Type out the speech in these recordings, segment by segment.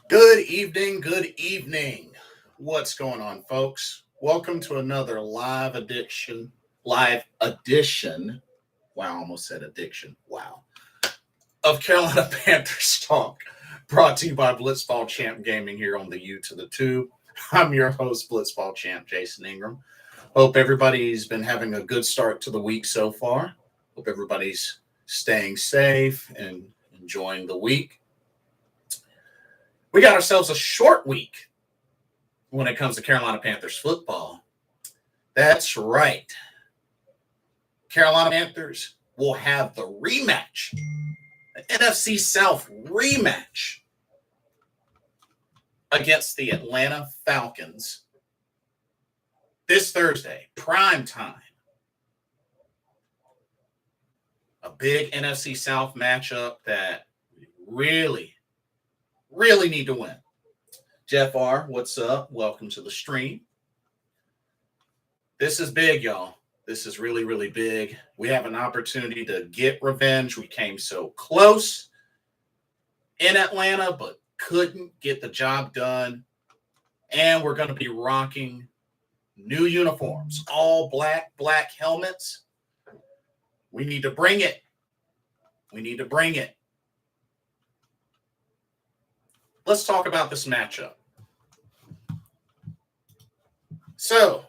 Good evening, good evening. What's going on, folks? Welcome to another live edition. Wow, I almost said addiction. Wow. Of Carolina Panthers Talk, brought to you by Blitzball Champ Gaming here on the U to the Tube. I'm your host, Blitzball Champ Jason Ingram. Hope everybody's been having a good start to the week so far. Hope everybody's staying safe and enjoying the week. We got ourselves a short week when it comes to Carolina Panthers football. That's right. Carolina Panthers will have the rematch, the NFC South rematch against the Atlanta Falcons this Thursday, prime time. A big NFC South matchup that we really need to win. Jeff R., what's up? Welcome to the stream. This is big, y'all. This is really big. We have an opportunity to get revenge. We came so close in Atlanta, but couldn't get the job done. And we're going to be rocking new uniforms, all black helmets. We need to bring it. Let's talk about this matchup. So,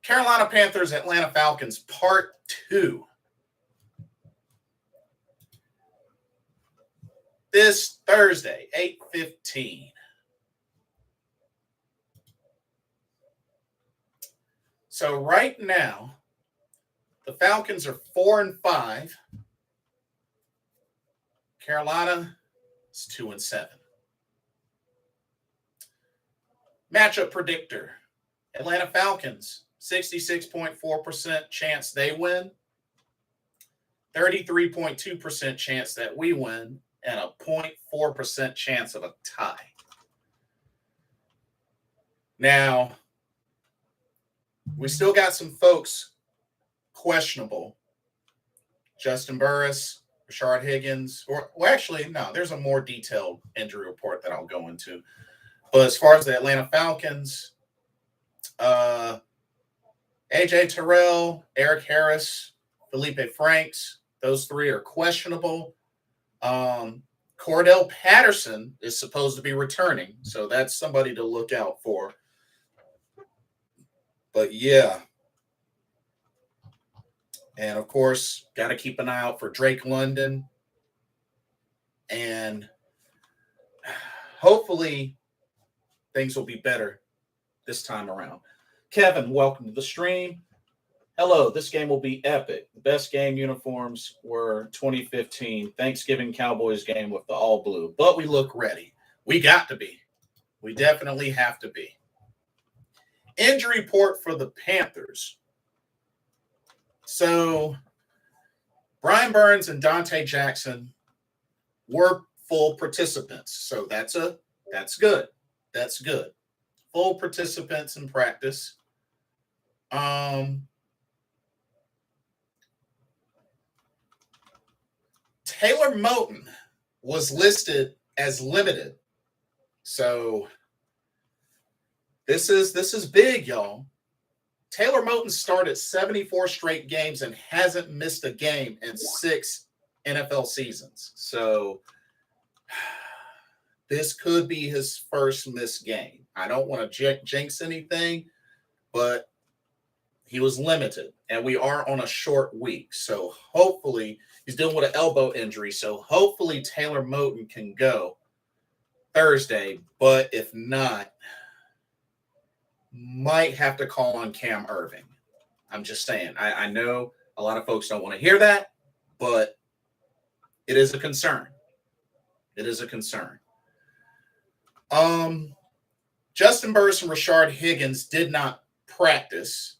Carolina Panthers, Atlanta Falcons, Part 2. This Thursday, 8:15. So right now, the Falcons are 4-5. Carolina is 2-7. Matchup predictor. Atlanta Falcons, 66.4% chance they win, 33.2% chance that we win, and a 0.4% chance of a tie. Now, we still got some folks questionable. Justin Burris, Rashard Higgins, there's a more detailed injury report that I'll go into. But as far as the Atlanta Falcons, AJ Terrell, Eric Harris, Felipe Franks, those three are questionable. Cordell Patterson is supposed to be returning, so that's somebody to look out for. But yeah. And of course, got to keep an eye out for Drake London. And hopefully things will be better this time around. Kevin, welcome to the stream. Hello, this game will be epic. The best game uniforms were 2015 Thanksgiving Cowboys game with the all blue. But we look ready. We got to be. We definitely have to be. Injury report for the Panthers. So, Brian Burns and Dante Jackson were full participants. So that's good. That's good. Full participants in practice. Taylor Moton was listed as limited. So this is big, y'all. Taylor Moton started 74 straight games and hasn't missed a game in 6 NFL seasons. So this could be his first missed game. I don't want to jinx anything, but he was limited, and we are on a short week. So hopefully he's dealing with an elbow injury. So hopefully Taylor Moton can go Thursday, but if not, might have to call on Cam Irving. I'm just saying. I know a lot of folks don't want to hear that, but it is a concern. It is a concern. Justin Burris and Rashard Higgins did not practice,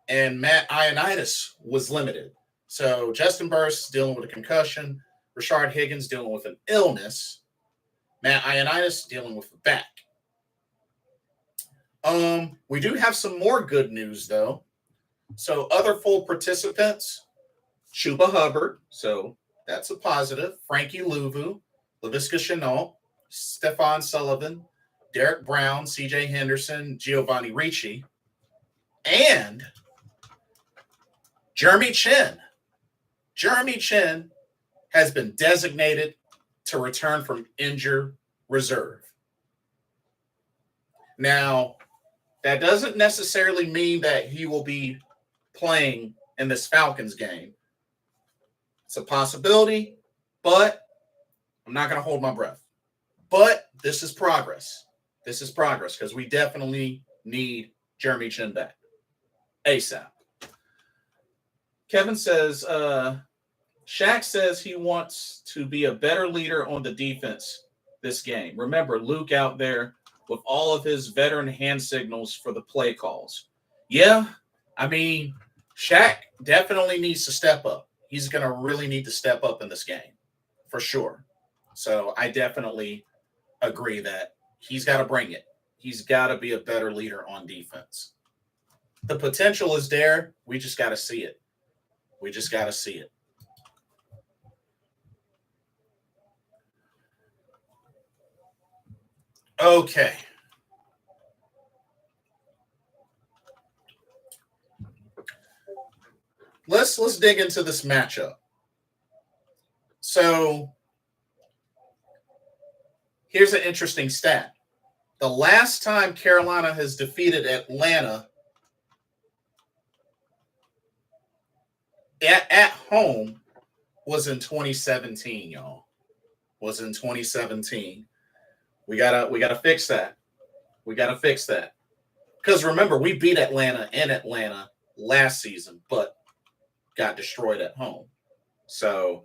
and Matt Ioannidis was limited. So Justin Burris is dealing with a concussion. Rashard Higgins dealing with an illness. Matt Ioannidis dealing with the back. We do have some more good news, though. So other full participants, Chuba Hubbard, so that's a positive. Frankie Louvu, Laviska Shenault, Stephon Sullivan, Derek Brown, C.J. Henderson, Giovanni Ricci, and Jeremy Chin. Jeremy Chin has been designated to return from injured reserve. Now, that doesn't necessarily mean that he will be playing in this Falcons game. It's a possibility, but I'm not going to hold my breath. But this is progress. This is progress because we definitely need Jeremy Chin back ASAP. Kevin says, Shaq says he wants to be a better leader on the defense this game. Remember, Luke out there with all of his veteran hand signals for the play calls. Yeah, I mean, Shaq definitely needs to step up. He's going to really need to step up in this game, for sure. So I definitely agree that he's got to bring it. He's got to be a better leader on defense. The potential is there. We just got to see it. We just got to see it. Okay. Let's dig into this matchup. So here's an interesting stat. The last time Carolina has defeated Atlanta at home was in 2017, y'all. Was in 2017. We gotta fix that. We gotta fix that. Because remember, we beat Atlanta in Atlanta last season, but got destroyed at home. So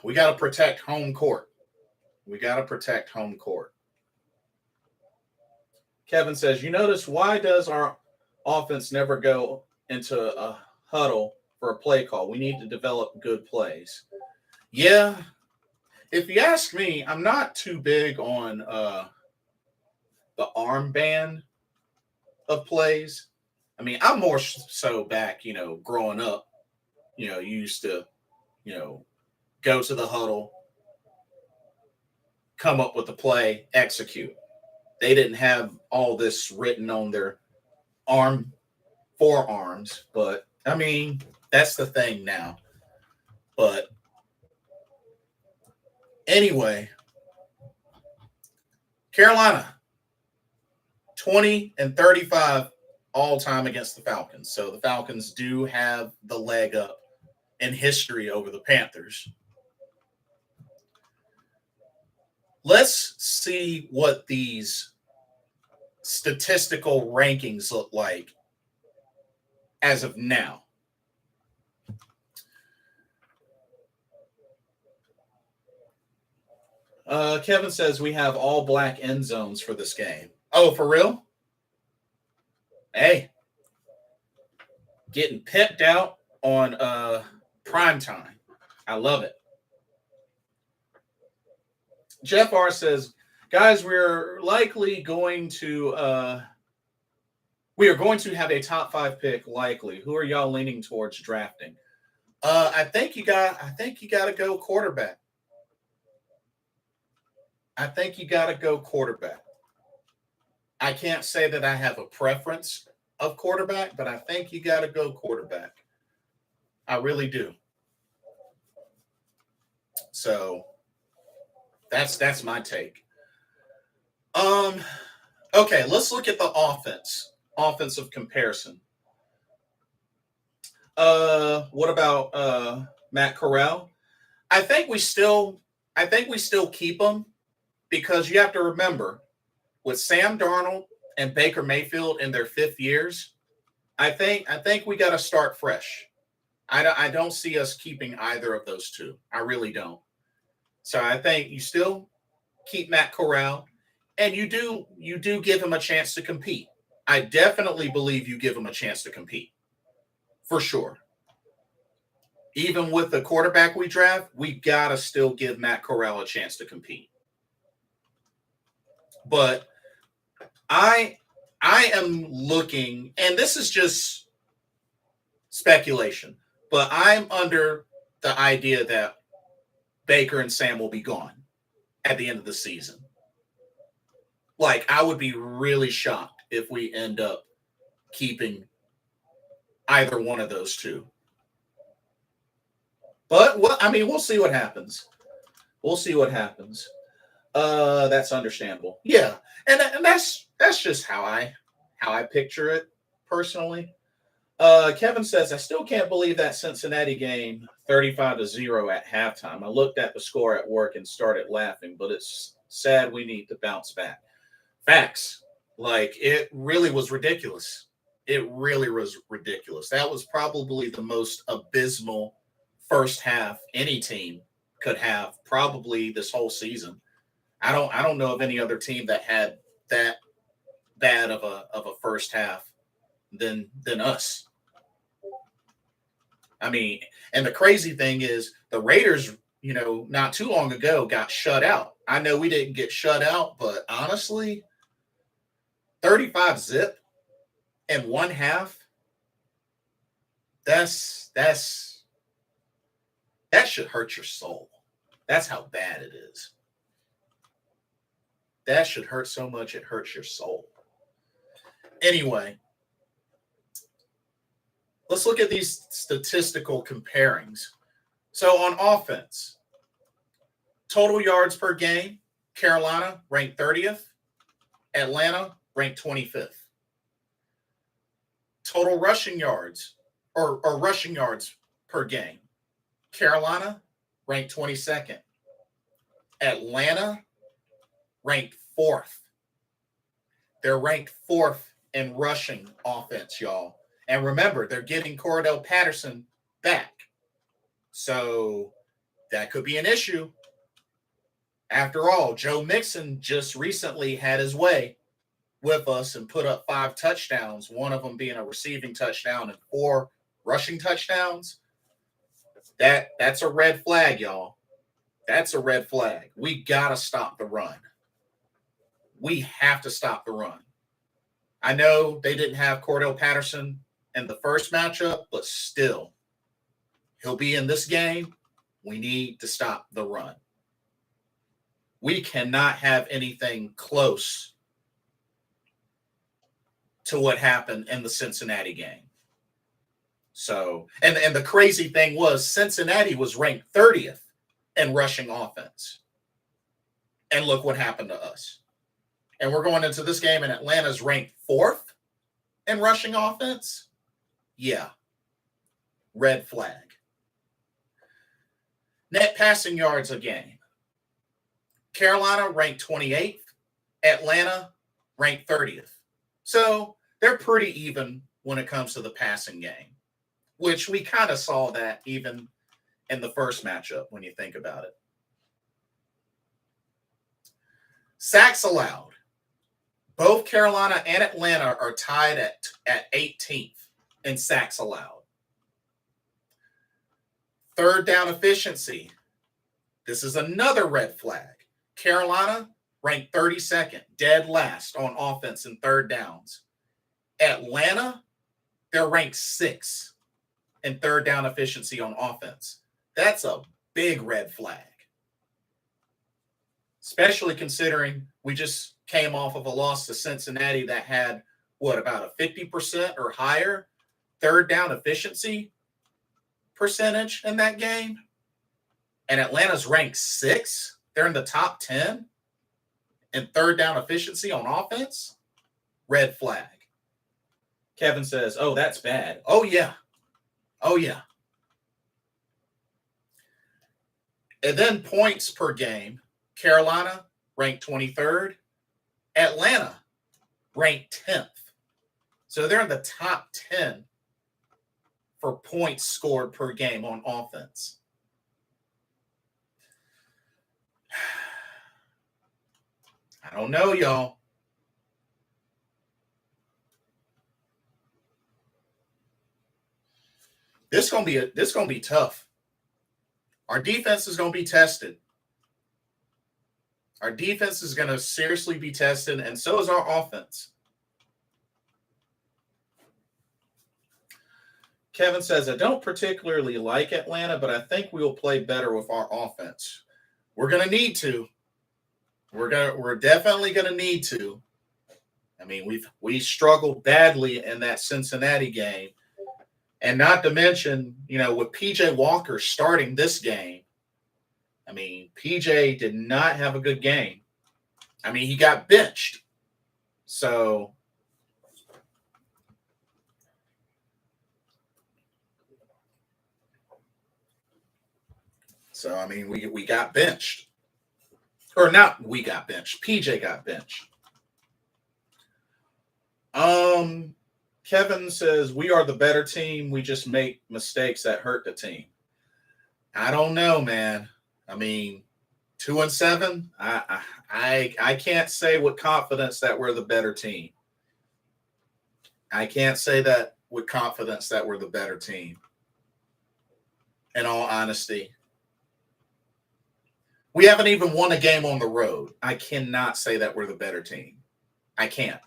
we got to protect home court. We got to protect home court. Kevin says, you notice why does our offense never go into a huddle for a play call? We need to develop good plays. Yeah. If you ask me, I'm not too big on the armband of plays. I mean, I'm more so back, growing up, you used to, go to the huddle, come up with a play, execute. They didn't have all this written on their forearms, but I mean, that's the thing now. But anyway, Carolina, 20-35 all time against the Falcons. So the Falcons do have the leg up in history over the Panthers. Let's see what these statistical rankings look like as of now. Kevin says we have all black end zones for this game. Oh, for real? Hey, getting pimped out on Primetime. I love it. Jeff R says, guys, we are going to have a top 5 pick likely. Who are y'all leaning towards drafting? I think you got to go quarterback. I think you got to go quarterback. I can't say that I have a preference of quarterback, but I think you got to go quarterback. I really do. So that's my take. Okay, let's look at the offensive comparison. What about Matt Corral? I think we still keep him because you have to remember with Sam Darnold and Baker Mayfield in their 5th years, I think we got to start fresh. I don't see us keeping either of those two. I really don't. So I think you still keep Matt Corral, and you do give him a chance to compete. I definitely believe you give him a chance to compete, for sure. Even with the quarterback we draft, we gotta still give Matt Corral a chance to compete. But I am looking, and this is just speculation, but I'm under the idea that Baker and Sam will be gone at the end of the season. Like, I would be really shocked if we end up keeping either one of those two. But we'll see what happens. We'll see what happens. That's understandable. Yeah, and that's just how I picture it personally. Kevin says, I still can't believe that Cincinnati game 35-0 at halftime. I looked at the score at work and started laughing, but it's sad we need to bounce back. Facts. Like, it really was ridiculous. It really was ridiculous. That was probably the most abysmal first half any team could have probably this whole season. I don't know of any other team that had that bad of a first half than us. I mean, and the crazy thing is the Raiders, not too long ago got shut out. I know we didn't get shut out, but honestly, 35-0 in one half, that should hurt your soul. That's how bad it is. That should hurt so much it hurts your soul. Anyway, let's look at these statistical comparings. So on offense, total yards per game, Carolina ranked 30th, Atlanta ranked 25th. Total rushing yards or rushing yards per game, Carolina ranked 22nd, Atlanta ranked 4th. They're ranked 4th in rushing offense, y'all. And remember, they're getting Cordell Patterson back. So that could be an issue. After all, Joe Mixon just recently had his way with us and put up 5 touchdowns, one of them being a receiving touchdown and 4 rushing touchdowns. That's a red flag, y'all. That's a red flag. We got to stop the run. We have to stop the run. I know they didn't have Cordell Patterson in the first matchup, but still, he'll be in this game. We need to stop the run. We cannot have anything close to what happened in the Cincinnati game. So, and the crazy thing was Cincinnati was ranked 30th in rushing offense. And look what happened to us. And we're going into this game and Atlanta's ranked 4th in rushing offense. Yeah. Red flag. Net passing yards a game. Carolina ranked 28th. Atlanta ranked 30th. So they're pretty even when it comes to the passing game, which we kind of saw that even in the first matchup when you think about it. Sacks allowed. Both Carolina and Atlanta are tied at 18th in sacks allowed. Third down efficiency. This is another red flag. Carolina ranked 32nd, dead last on offense in third downs. Atlanta, they're ranked 6th in third down efficiency on offense. That's a big red flag. Especially considering we just came off of a loss to Cincinnati that had, about a 50% or higher third down efficiency percentage in that game. And Atlanta's ranked 6th. They're in the top 10 in third down efficiency on offense. Red flag. Kevin says, oh, that's bad. Oh, yeah. Oh, yeah. And then points per game. Carolina ranked 23rd. Atlanta ranked 10th. So they're in the top 10 for points scored per game on offense. I don't know, y'all. This gonna be tough. Our defense is gonna be tested. Our defense is gonna seriously be tested, and so is our offense. Kevin says, I don't particularly like Atlanta, but I think we will play better with our offense. We're gonna need to. We're definitely gonna need to. I mean, we struggled badly in that Cincinnati game, and not to mention, with PJ Walker starting this game. I mean, PJ did not have a good game. I mean, he got benched. So I mean, we got benched. Or not we got benched. PJ got benched. Kevin says we are the better team. We just make mistakes that hurt the team. I don't know, man. I mean, 2-7. I can't say with confidence that we're the better team. I can't say that with confidence that we're the better team. In all honesty, we haven't even won a game on the road. I cannot say that we're the better team. I can't.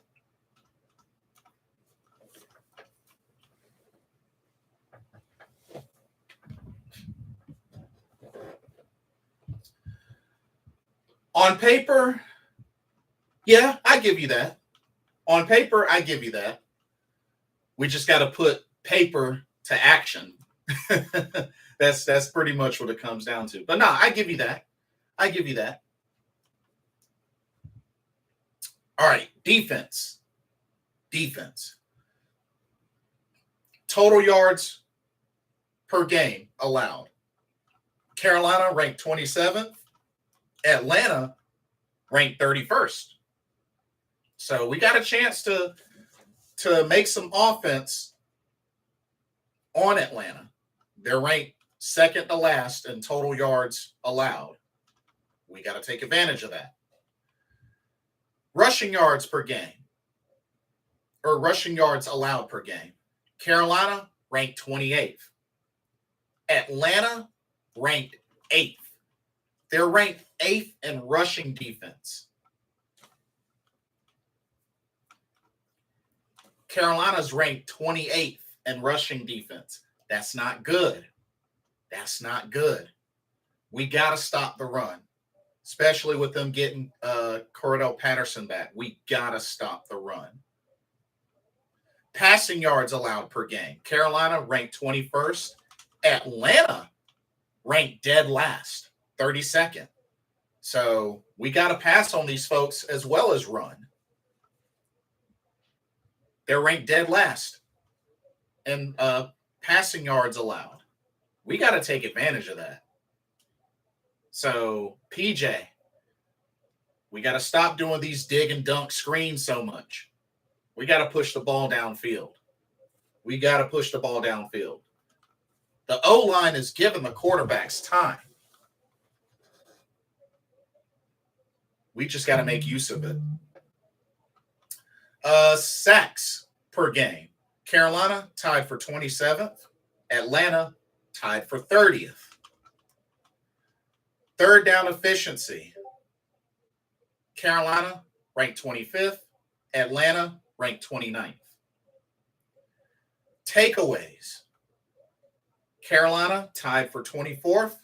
On paper, yeah, I give you that. On paper, I give you that. We just got to put paper to action. That's pretty much what it comes down to. But no, I give you that. I give you that. All right, defense. Defense. Total yards per game allowed. Carolina ranked 27th. Atlanta ranked 31st. So we got a chance to make some offense on Atlanta. They're ranked second to last in total yards allowed. We got to take advantage of that. Rushing yards per game, or rushing yards allowed per game. Carolina ranked 28th. Atlanta ranked 8th. They're ranked 8th in rushing defense. Carolina's ranked 28th in rushing defense. That's not good. That's not good. We got to stop the run, especially with them getting Cordell Patterson back. We got to stop the run. Passing yards allowed per game. Carolina ranked 21st. Atlanta ranked dead last, 32nd. So we got to pass on these folks as well as run. They're ranked dead last in passing yards allowed. We got to take advantage of that. So, PJ, we got to stop doing these dig and dunk screens so much. We got to push the ball downfield. We got to push the ball downfield. The O-line is giving the quarterbacks time. We just got to make use of it. Sacks per game. Carolina tied for 27th. Atlanta tied for 30th. Third down efficiency. Carolina ranked 25th. Atlanta ranked 29th. Takeaways. Carolina tied for 24th.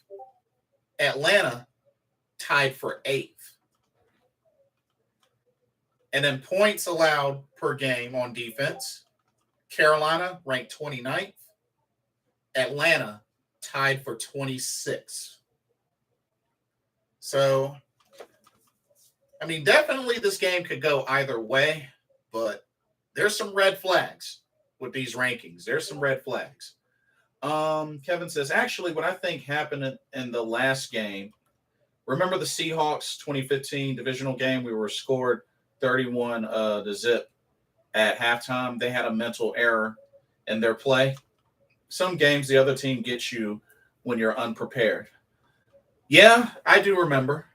Atlanta tied for 8th. And then points allowed per game on defense. Carolina ranked 29th. Atlanta tied for 26th. So, I mean, definitely this game could go either way, but there's some red flags with these rankings. There's some red flags. Kevin says, actually, what I think happened in the last game, remember the Seahawks 2015 divisional game? We were scored 31 to zip at halftime. They had a mental error in their play. Some games the other team gets you when you're unprepared. Yeah, I do remember.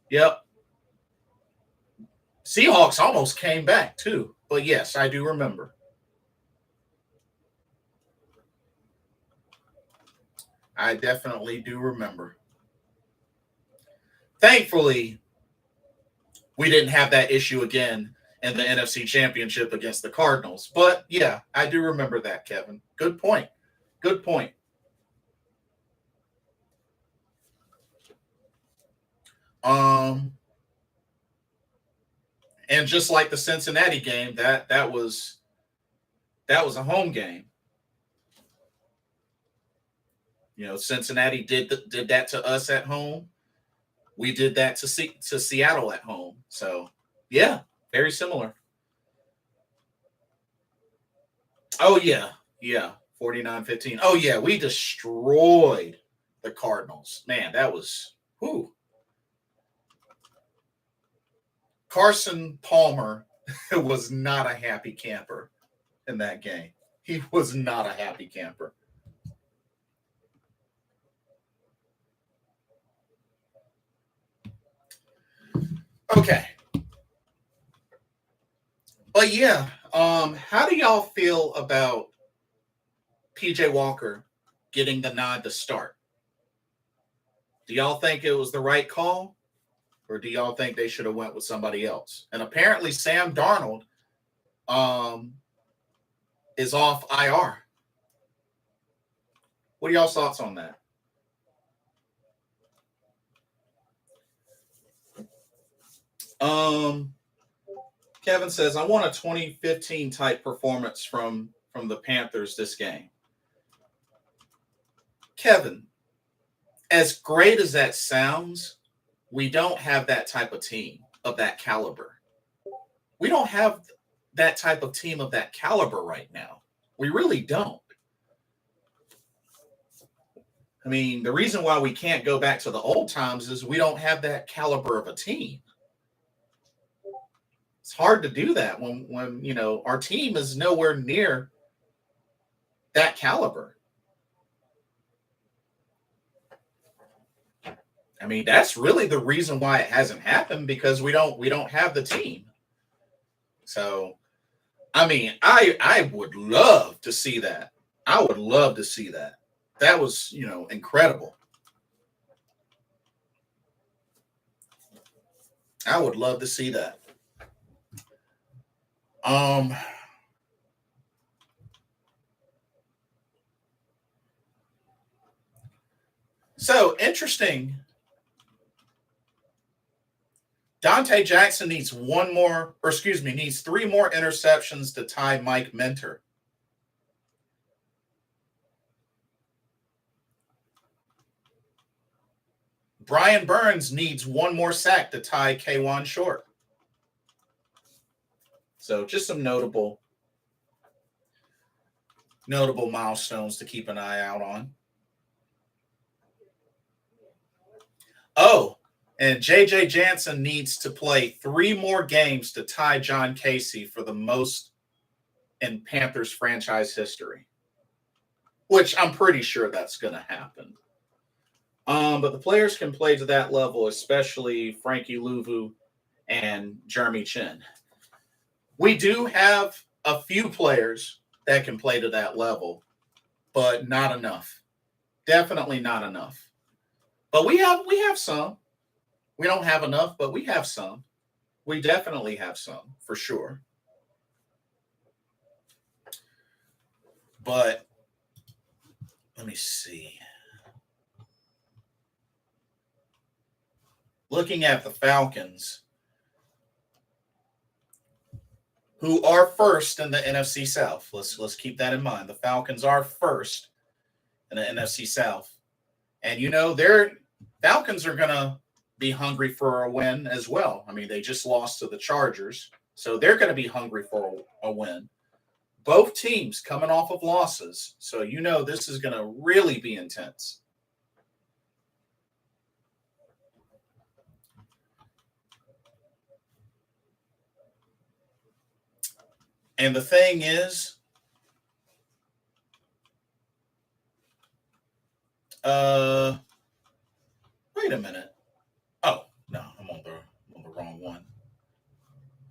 Yep. Seahawks almost came back too. But yes, I do remember. I definitely do remember. Thankfully, we didn't have that issue again in the NFC Championship against the Cardinals. But yeah, I do remember that, Kevin. Good point. Good point. And just like the Cincinnati game, that was a home game. Cincinnati did that to us at home. We did that to Seattle at home. So, yeah, very similar. Oh, yeah. Yeah. 49-15. Oh, yeah. We destroyed the Cardinals. Man, that was whew. Carson Palmer was not a happy camper in that game. He was not a happy camper. Okay. But yeah, how do y'all feel about PJ Walker getting the nod to start? Do y'all think it was the right call? Or do y'all think they should have went with somebody else? And apparently Sam Darnold is off IR. What are y'all's thoughts on that? Kevin says, I want a 2015 type performance from the Panthers this game. Kevin, as great as that sounds, we don't have that type of team of that caliber. We don't have that type of team of that caliber right now. We really don't. I mean, the reason why we can't go back to the old times is we don't have that caliber of a team. It's hard to do that when our team is nowhere near that caliber. I mean, that's really the reason why it hasn't happened, because we don't have the team. So, I mean, I would love to see that. I would love to see that. That was, incredible. I would love to see that. So interesting. Dante Jackson needs three more interceptions to tie Mike Minter. Brian Burns needs one more sack to tie K'Wan Short. So just some notable milestones to keep an eye out on. Oh, and J.J. Jansen needs to play 3 more games to tie John Casey for the most in Panthers franchise history, which I'm pretty sure that's going to happen. But the players can play to that level, especially Frankie Louvu and Jeremy Chin. We do have a few players that can play to that level, but not enough. Definitely not enough. But we have some. We don't have enough, but we have some. We definitely have some, for sure. But let me see. Looking at the Falcons, who are first in the NFC South. Let's keep that in mind. The Falcons are first in the NFC South. And their Falcons are going to be hungry for a win as well. I mean, they just lost to the Chargers, so they're going to be hungry for a win. Both teams coming off of losses, so this is going to really be intense. And the thing is, wait a minute. Oh, no, I'm on the wrong one.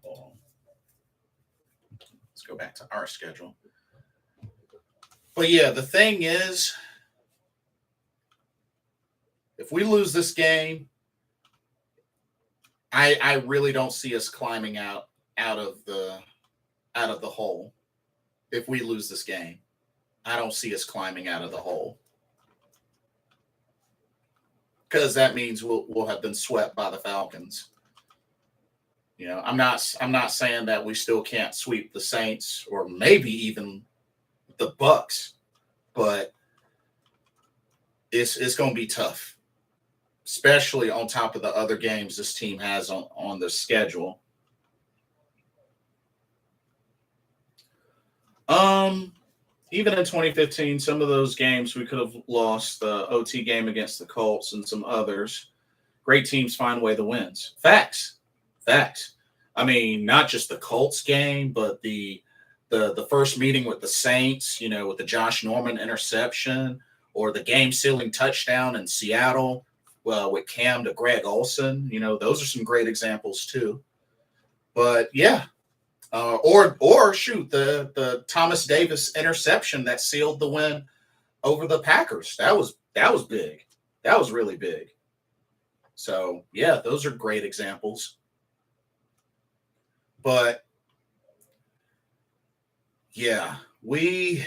Hold on. Let's go back to our schedule. But yeah, the thing is, if we lose this game, I really don't see us climbing out of the hole. If we lose this game, I don't see us climbing out of the hole, because that means we'll have been swept by the Falcons. I'm not saying that we still can't sweep the Saints or maybe even the Bucks, but it's going to be tough, especially on top of the other games this team has on the schedule. Even in 2015, some of those games we could have lost. The OT game against the Colts and some others. Great teams find a way to wins. Facts. I mean, not just the Colts game, but the first meeting with the Saints, with the Josh Norman interception, or the game-sealing touchdown in Seattle with Cam to Greg Olsen. Those are some great examples too. But yeah, or shoot, the Thomas Davis interception that sealed the win over the Packers. That was big. That was really big. So yeah, those are great examples. But yeah, we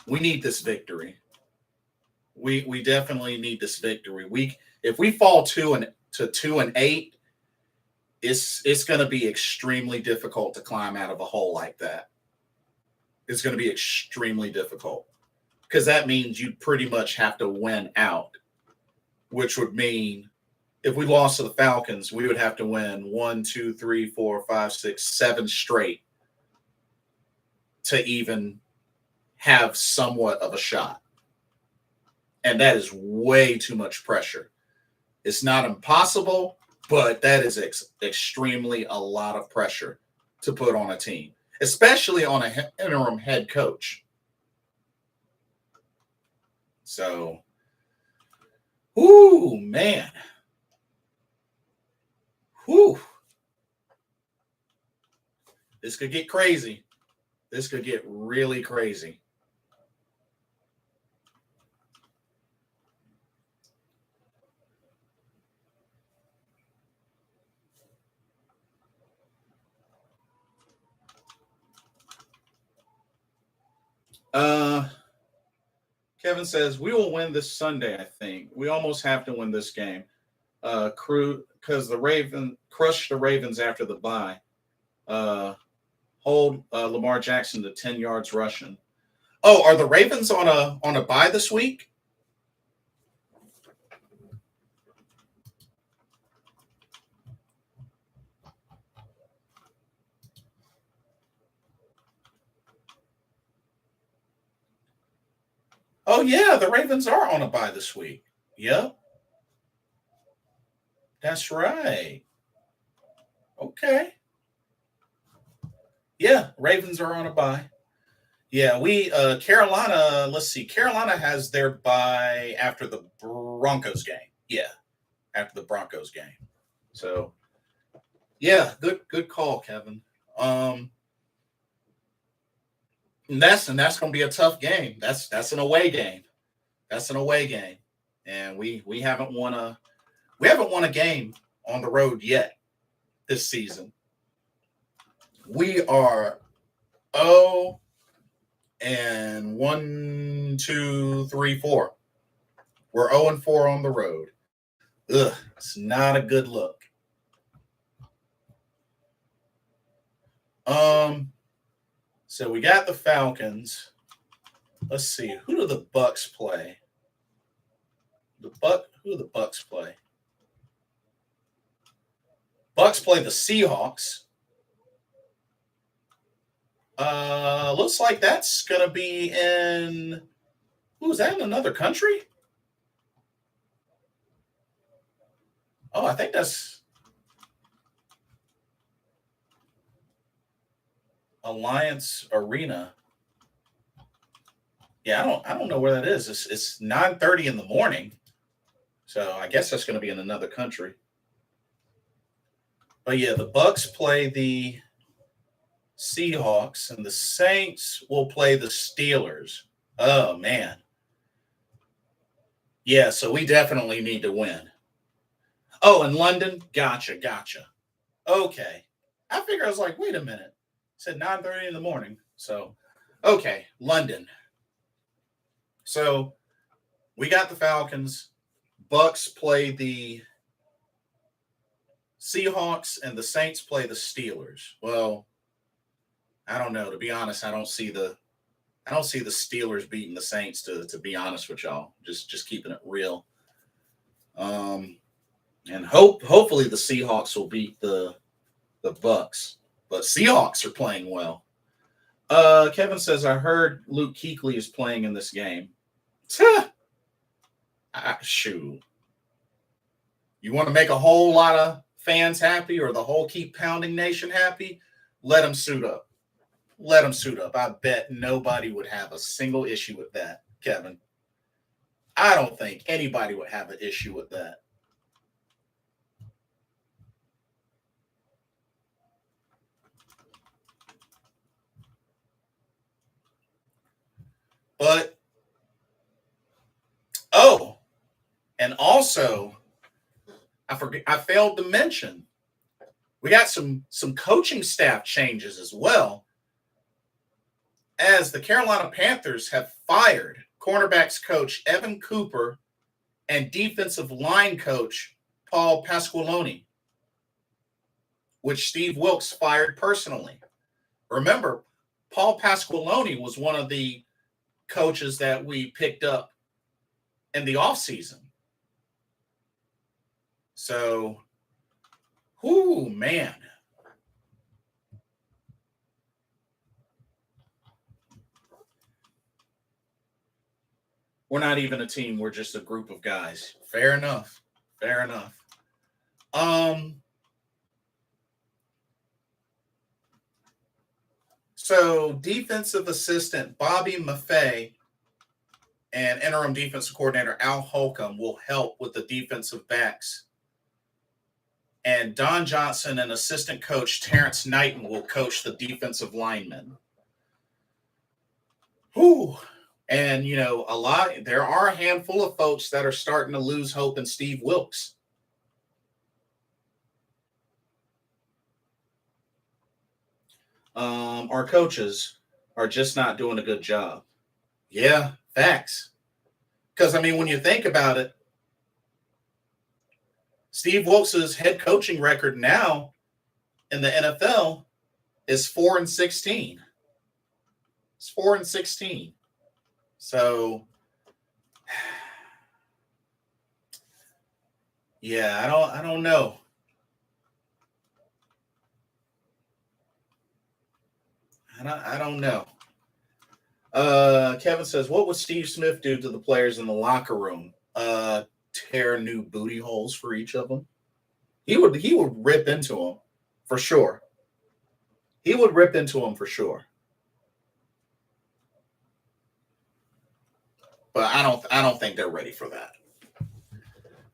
need this victory. We definitely need this victory. If we fall 2-8, it's going to be extremely difficult to climb out of a hole like that. It's going to be extremely difficult because that means you pretty much have to win out, which would mean if we lost to the Falcons, we would have to win 1, 2, 3, 4, 5, 6, 7 straight to even have somewhat of a shot. And that is way too much pressure. It's not impossible, but that is extremely a lot of pressure to put on a team, especially on an interim head coach. So, ooh, man. Whew. This could get crazy. This could get really crazy. Kevin says, we will win this Sunday, I think. We almost have to win this game. Because the Ravens crushed the Ravens after the bye. Hold Lamar Jackson to 10 yards rushing. Oh, are the Ravens on a bye this week? Oh, yeah, the Ravens are on a bye this week. Yep. That's right. Okay. Yeah, Ravens are on a bye. Yeah, Carolina, let's see. Carolina has their bye after the Broncos game. Yeah, after the Broncos game. So, yeah, good call, Kevin. And that's going to be a tough game. That's an away game. That's an away game. And we haven't won a game on the road yet this season. We are 0 and 1, 2, 3, 4. We're 0 and 4 on the road. Ugh, it's not a good look. So we got the Falcons. Let's see, who do the Bucks play? Who do the Bucks play? Bucks play the Seahawks. Looks like that's gonna be in. Is that in another country? Oh, I think that's Alliance Arena. Yeah, I don't know where that is. It's 9:30 in the morning, so I guess that's going to be in another country. But yeah, the Bucks play the Seahawks, and the Saints will play the Steelers. Oh man, yeah. So we definitely need to win. Oh, in London, gotcha. Okay, I figure I was like, wait a minute. It said 9:30 in the morning. So, okay, London. So we got the Falcons. Bucks play the Seahawks and the Saints play the Steelers. Well, I don't know. To be honest, I don't see the Steelers beating the Saints. To be honest with y'all, just keeping it real. And hopefully the Seahawks will beat the Bucks. But Seahawks are playing well. Kevin says, I heard Luke Kuechly is playing in this game. Shoot. You want to make a whole lot of fans happy or the whole Keep Pounding Nation happy? Let them suit up. Let them suit up. I bet nobody would have a single issue with that, Kevin. I don't think anybody would have an issue with that. But, and also, I failed to mention, we got some coaching staff changes as well, as the Carolina Panthers have fired cornerbacks coach Evan Cooper and defensive line coach Paul Pasqualoni, which Steve Wilks fired personally. Remember, Paul Pasqualoni was one of the coaches that we picked up in the offseason. So, man. We're not even a team. We're just a group of guys. Fair enough. So defensive assistant Bobby Maffei and interim defensive coordinator Al Holcomb will help with the defensive backs. And Don Johnson and assistant coach Terrence Knighton will coach the defensive linemen. And, there are a handful of folks that are starting to lose hope in Steve Wilks. Our coaches are just not doing a good job. Yeah, facts. Because, when you think about it, Steve Wilks' head coaching record now in the NFL is 4-16. It's 4-16. So, yeah, I don't know. I don't know. Kevin says, what would Steve Smith do to the players in the locker room? Tear new booty holes for each of them. He would rip into them for sure. He would rip into them for sure. But I don't think they're ready for that.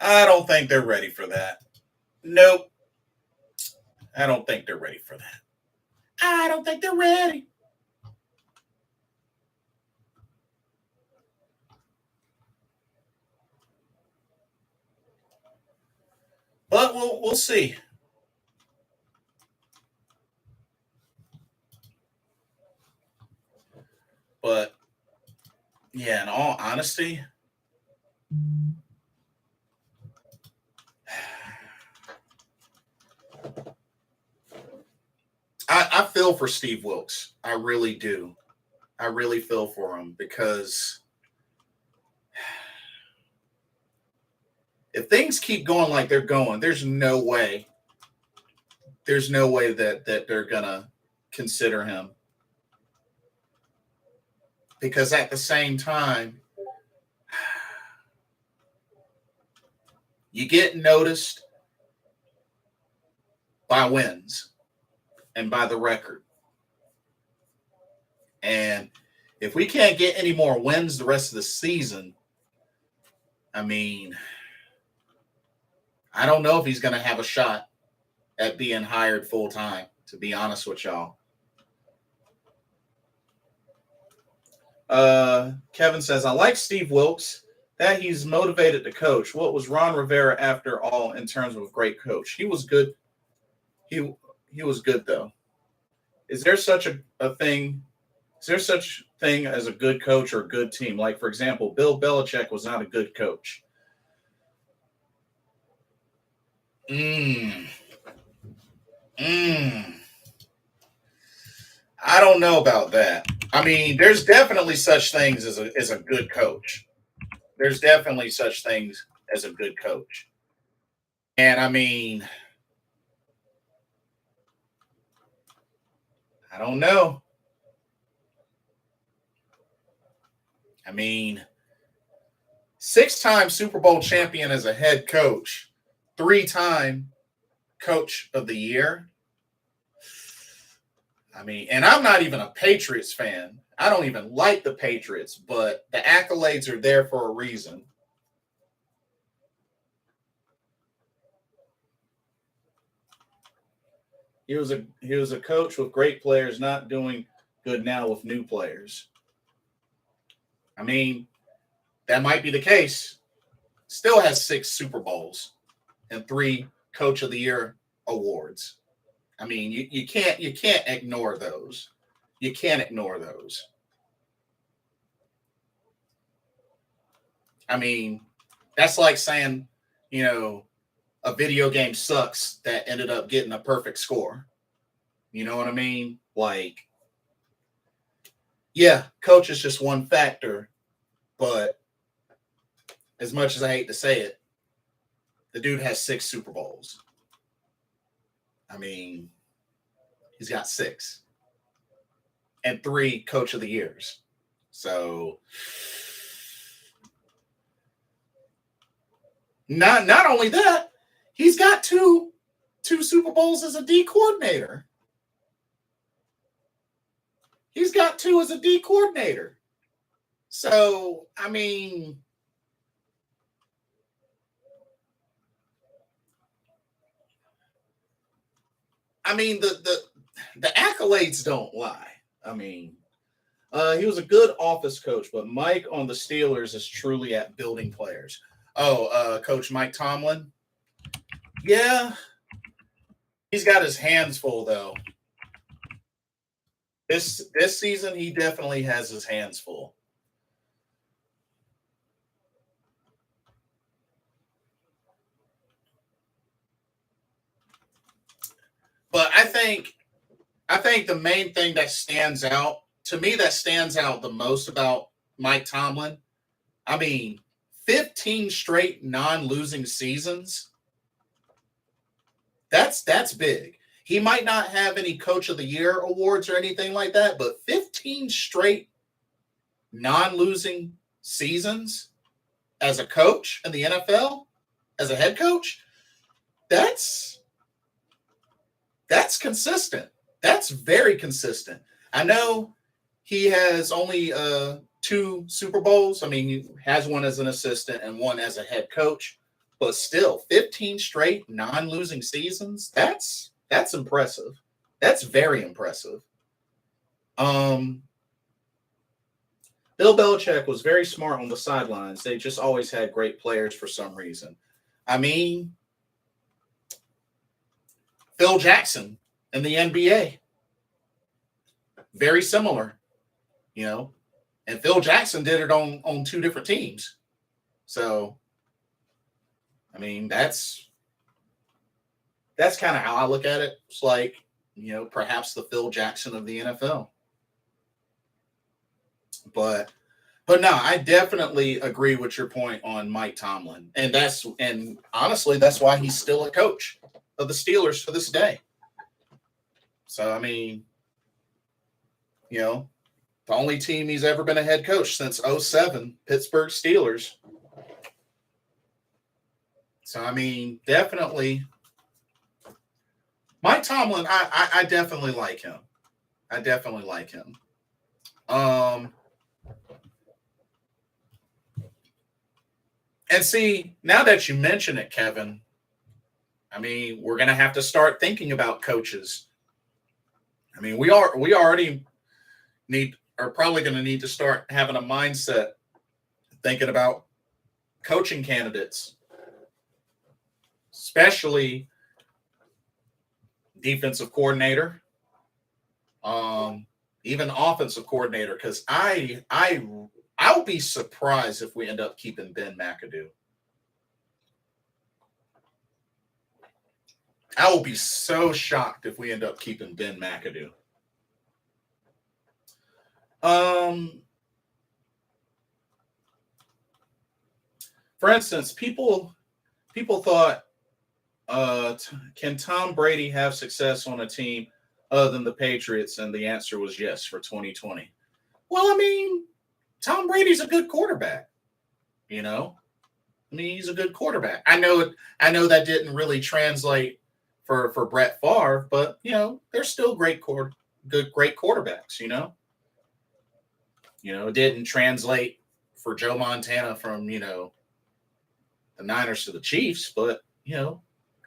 I don't think they're ready for that. Nope. I don't think they're ready for that. I don't think they're ready. But we'll see. But yeah, in all honesty, I feel for Steve Wilks. I really do. I really feel for him because if things keep going like they're going, there's no way that they're gonna consider him. Because at the same time, you get noticed by wins and by the record. And if we can't get any more wins the rest of the season, I don't know if he's going to have a shot at being hired full time, to be honest with y'all. Kevin says, I like Steve Wilks, that he's motivated to coach. What was Ron Rivera after all in terms of a great coach? He was good. He was good, though. Is there such a thing? Is there such thing as a good coach or a good team? Like, for example, Bill Belichick was not a good coach. I don't know about that. I mean, there's definitely such things as a good coach. There's definitely such things as a good coach. And I mean, I don't know. I mean, 6-time Super Bowl champion as a head coach, 3-time coach of the year. I mean, and I'm not even a Patriots fan. I don't even like the Patriots, but the accolades are there for a reason. He was a coach with great players, not doing good now with new players. I mean, that might be the case. Still has 6 Super Bowls and 3 Coach of the Year awards. I mean, you can't ignore those. You can't ignore those. I mean, that's like saying, you know, a video game sucks that ended up getting a perfect score. You know what I mean? Like, yeah, coach is just one factor, but as much as I hate to say it, the dude has 6 Super Bowls. I mean, he's got 6 and 3 Coach of the Years. So not only that, he's got two Super Bowls as a D coordinator. He's got 2 as a D coordinator. So I mean the accolades don't lie. I mean, he was a good office coach, but Mike on the Steelers is truly at building players. Oh, Coach Mike Tomlin. Yeah, he's got his hands full though. This season, he definitely has his hands full. But I think the main thing that stands out to me that stands out the most about Mike Tomlin. I mean, 15 straight non-losing seasons. That's big. He might not have any Coach of the Year awards or anything like that, but 15 straight non-losing seasons as a coach in the NFL, as a head coach, that's that's consistent. That's very consistent. I know he has only 2 Super Bowls. I mean, he has one as an assistant and one as a head coach, but still 15 straight non-losing seasons. That's impressive. That's very impressive. Um Bill Belichick was very smart on the sidelines. They just always had great players for some reason. I mean, Phil Jackson in the NBA, very similar, you know. And Phil Jackson did it on 2 different teams. So, I mean, that's kind of how I look at it. It's like, perhaps the Phil Jackson of the NFL. But no, I definitely agree with your point on Mike Tomlin. And honestly, that's why he's still a coach of the Steelers to this day. So I mean, the only team he's ever been a head coach since '07, Pittsburgh Steelers. So I mean, definitely Mike Tomlin, I definitely like him. I definitely like him. Um and see, now that you mention it, Kevin, I mean, we're gonna have to start thinking about coaches. I mean, we already are probably gonna need to start having a mindset thinking about coaching candidates, especially defensive coordinator, even offensive coordinator, because I'll be surprised if we end up keeping Ben McAdoo. I will be so shocked if we end up keeping Ben McAdoo. For instance, people thought, can Tom Brady have success on a team other than the Patriots? And the answer was yes for 2020. Well, I mean, Tom Brady's a good quarterback. You know, I mean, he's a good quarterback. I know that didn't really translate for Brett Favre, but you know, they're still great quarterbacks. It didn't translate for Joe Montana from the Niners to the Chiefs, but Joe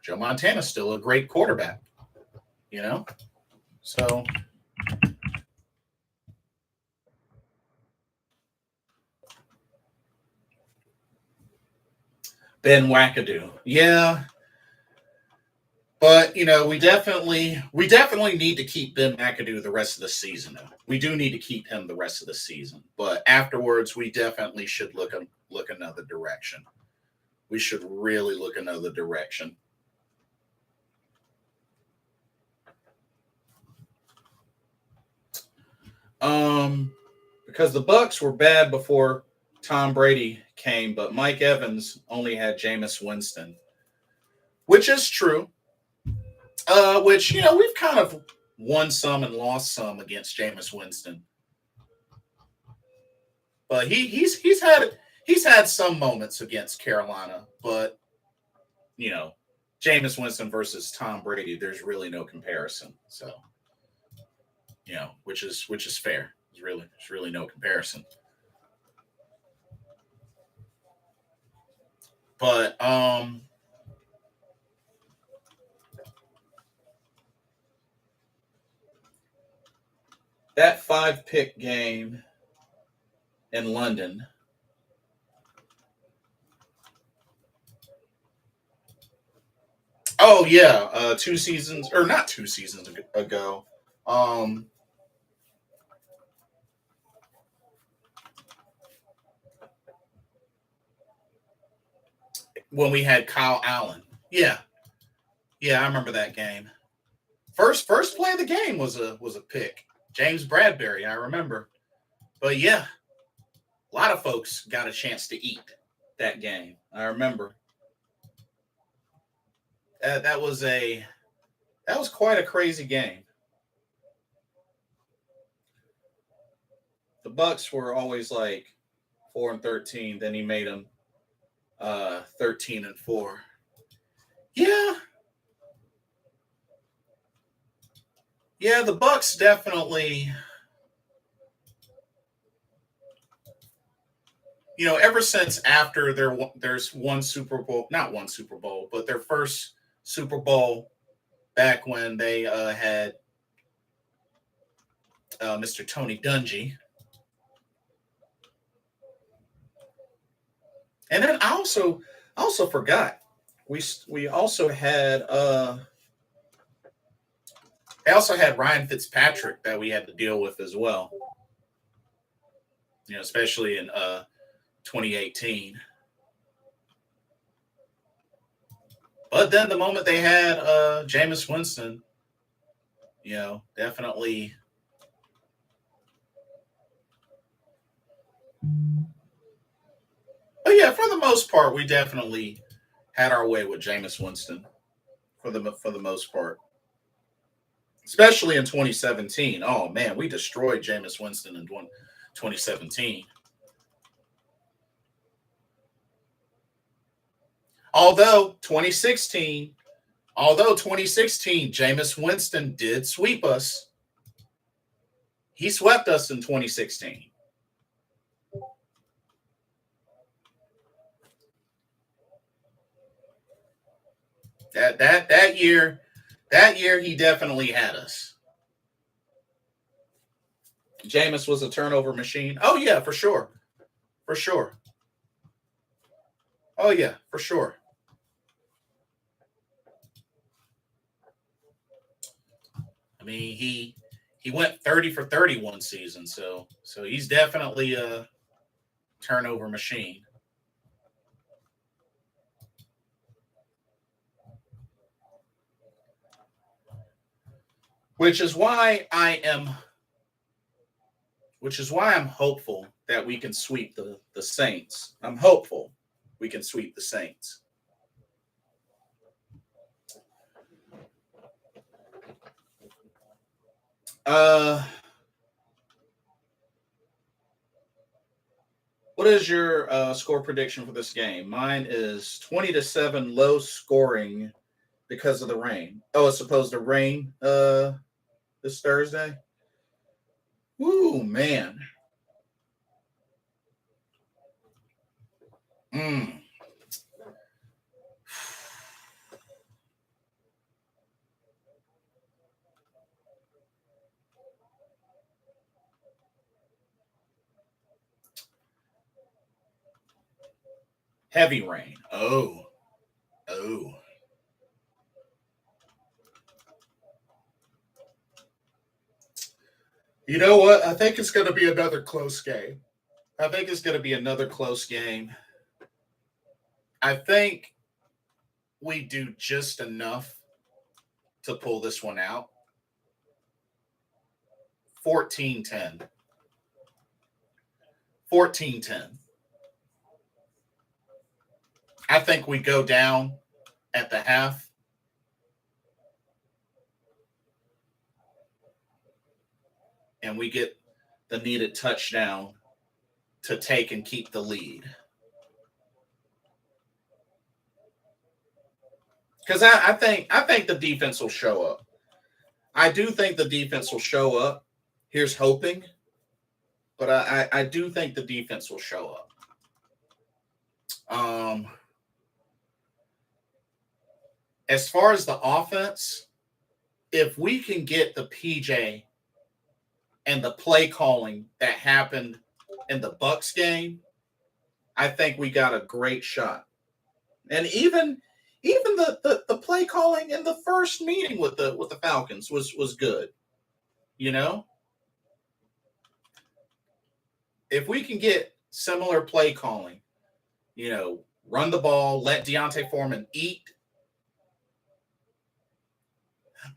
Montana's still a great quarterback. So Ben McAdoo, yeah. But we definitely need to keep Ben McAdoo the rest of the season. We do need to keep him the rest of the season. But afterwards, we definitely should look another direction. We should really look another direction. Because the Bucs were bad before Tom Brady came, but Mike Evans only had Jameis Winston, which is true. Which we've kind of won some and lost some against Jameis Winston, but he's had some moments against Carolina, but Jameis Winston versus Tom Brady, there's really no comparison. So which is fair. There's really no comparison. But that 5-pick game in London, oh yeah, not 2 seasons ago. When we had Kyle Allen. Yeah, I remember that game. First play of the game was a pick. James Bradbury, I remember. But yeah, a lot of folks got a chance to eat that game. I remember. That was quite a crazy game. The Bucs were always like 4-13. Then he made them 13-4. Yeah. Yeah, the Bucs definitely, ever since after there's one Super Bowl, not one Super Bowl, but their first Super Bowl back when they had Mr. Tony Dungy. And then I also forgot we also had they also had Ryan Fitzpatrick that we had to deal with as well. Especially in 2018. But then the moment they had Jameis Winston, definitely. But yeah, for the most part, we definitely had our way with Jameis Winston for the most part. Especially in 2017. Oh man, we destroyed Jameis Winston in 2017. Although 2016, Jameis Winston did sweep us. He swept us in 2016. That year he definitely had us. Jameis was a turnover machine. Oh yeah, for sure. For sure. Oh yeah, for sure. I mean, he went 30 for 30 one season, so he's definitely a turnover machine. which is why I'm hopeful that we can sweep the Saints. I'm hopeful we can sweep the Saints. What is your score prediction for this game? Mine is 20-7, low scoring because of the rain. Oh, it's supposed to rain this Thursday? Ooh, man. Heavy rain. Oh. You know what? I think it's going to be another close game. I think we do just enough to pull this one out. 14-10. 14-10. I think we go down at the half. And we get the needed touchdown to take and keep the lead. Because I think the defense will show up. I do think the defense will show up. Here's hoping. But I do think the defense will show up. As far as the offense, if we can get the PJ and the play calling that happened in the Bucs game, I think we got a great shot. And even the play calling in the first meeting with the Falcons was good. You know? If we can get similar play calling, run the ball, let Deontay Foreman eat.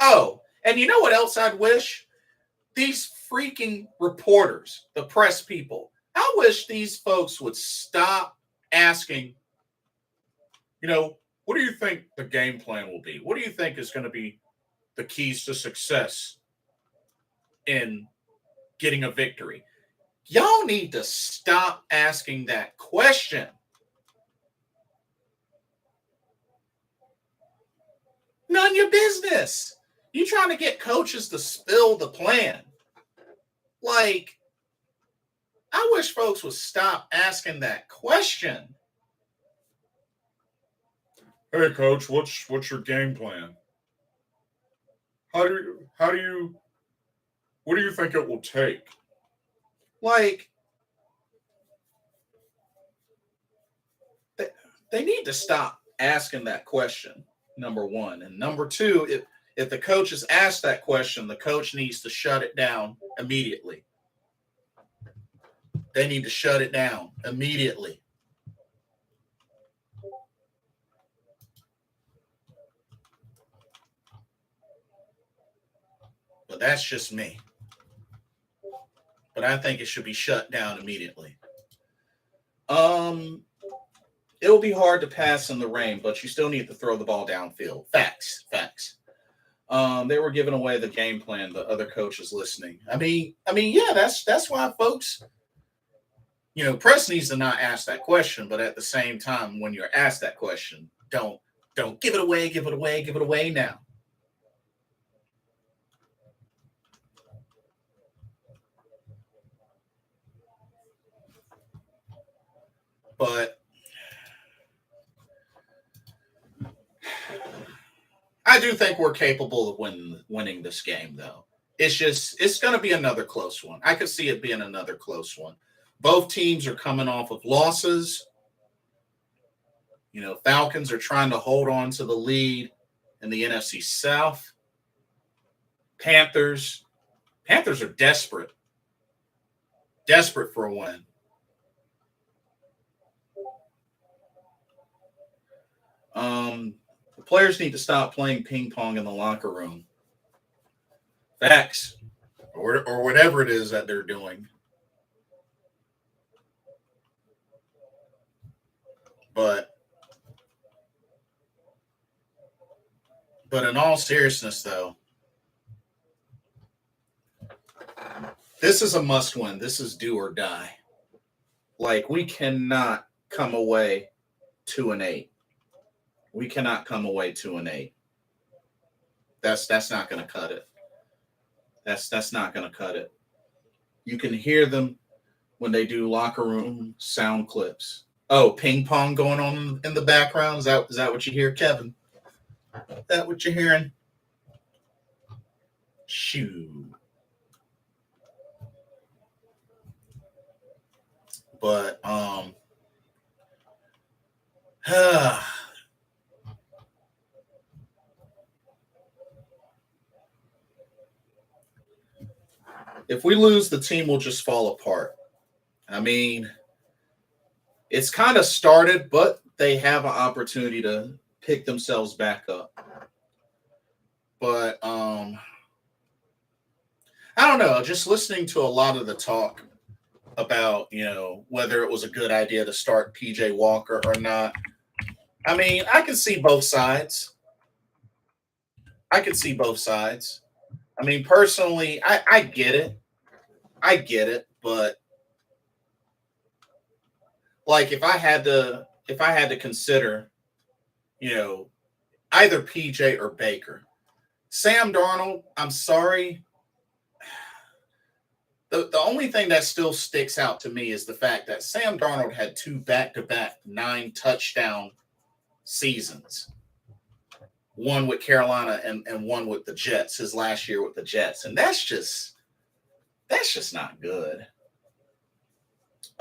Oh, and you know what else I'd wish? These freaking reporters, the press people, I wish these folks would stop asking, what do you think the game plan will be? What do you think is going to be the keys to success in getting a victory? Y'all need to stop asking that question. None of your business. You trying to get coaches to spill the plan. Like, I wish folks would stop asking that question. Hey, coach, what's your game plan? What do you think it will take? Like, they need to stop asking that question, number one. And number two, if the coach is asked that question, the coach needs to shut it down immediately. They need to shut it down immediately. But that's just me. But I think it should be shut down immediately. It'll be hard to pass in the rain, but you still need to throw the ball downfield. Facts. They were giving away the game plan. The other coaches listening. I mean, yeah, that's why folks. Press needs to not ask that question, but at the same time, when you're asked that question, don't give it away now. But I do think we're capable of winning this game, though. It's going to be another close one. I could see it being another close one. Both teams are coming off of losses. Falcons are trying to hold on to the lead in the NFC South. Panthers are desperate for a win. The players need to stop playing ping pong in the locker room. Facts. Or whatever it is that they're doing. But in all seriousness, though, this is a must win. This is do or die. Like, we cannot come away 2-8. We cannot come away 2-8. That's not going to cut it. That's not going to cut it. You can hear them when they do locker room sound clips. Oh, ping pong going on in the background. Is that what you hear, Kevin? Is that what you're hearing? Shoo. But if we lose, the team will just fall apart. I mean, it's kind of started, but they have an opportunity to pick themselves back up. But I don't know. Just listening to a lot of the talk about, whether it was a good idea to start PJ Walker or not. I mean, I can see both sides. I mean, personally, I get it. But like, if I had to consider, either PJ or Baker, Sam Darnold, I'm sorry. The only thing that still sticks out to me is the fact that Sam Darnold had 2 back-to-back 9-touchdown seasons. One with Carolina and one with the Jets, his last year with the Jets. And that's just not good.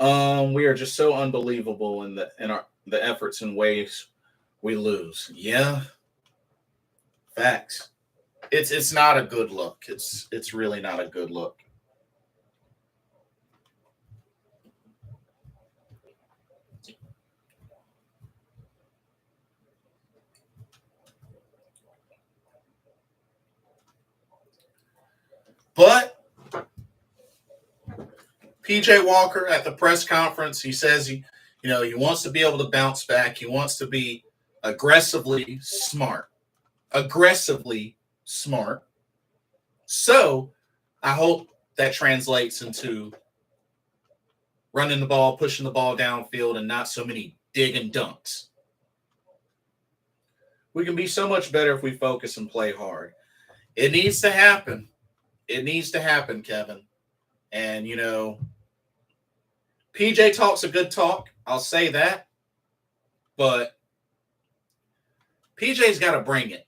We are just so unbelievable in the efforts and ways we lose. Yeah. Facts. It's not a good look. It's really not a good look. But PJ Walker at the press conference, he says he wants to be able to bounce back. He wants to be aggressively smart. So I hope that translates into running the ball, pushing the ball downfield, and not so many dig and dunks. We can be so much better if we focus and play hard. It needs to happen. Kevin. And, PJ talks a good talk. I'll say that. But PJ's got to bring it.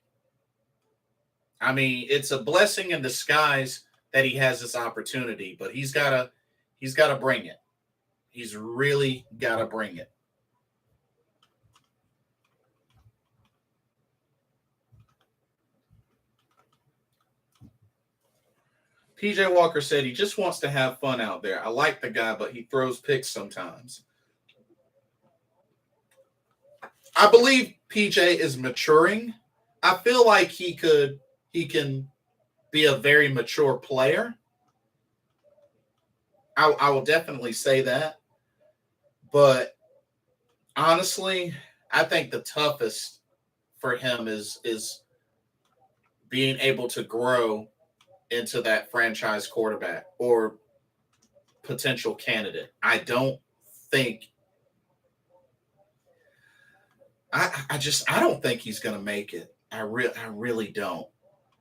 I mean, it's a blessing in disguise that he has this opportunity, but he's got to bring it. He's really got to bring it. PJ Walker said he just wants to have fun out there. I like the guy, but he throws picks sometimes. I believe PJ is maturing. I feel like he can be a very mature player. I will definitely say that. But honestly, I think the toughest for him is being able to grow into that franchise quarterback or potential candidate. I don't think I don't think he's going to make it. I really don't.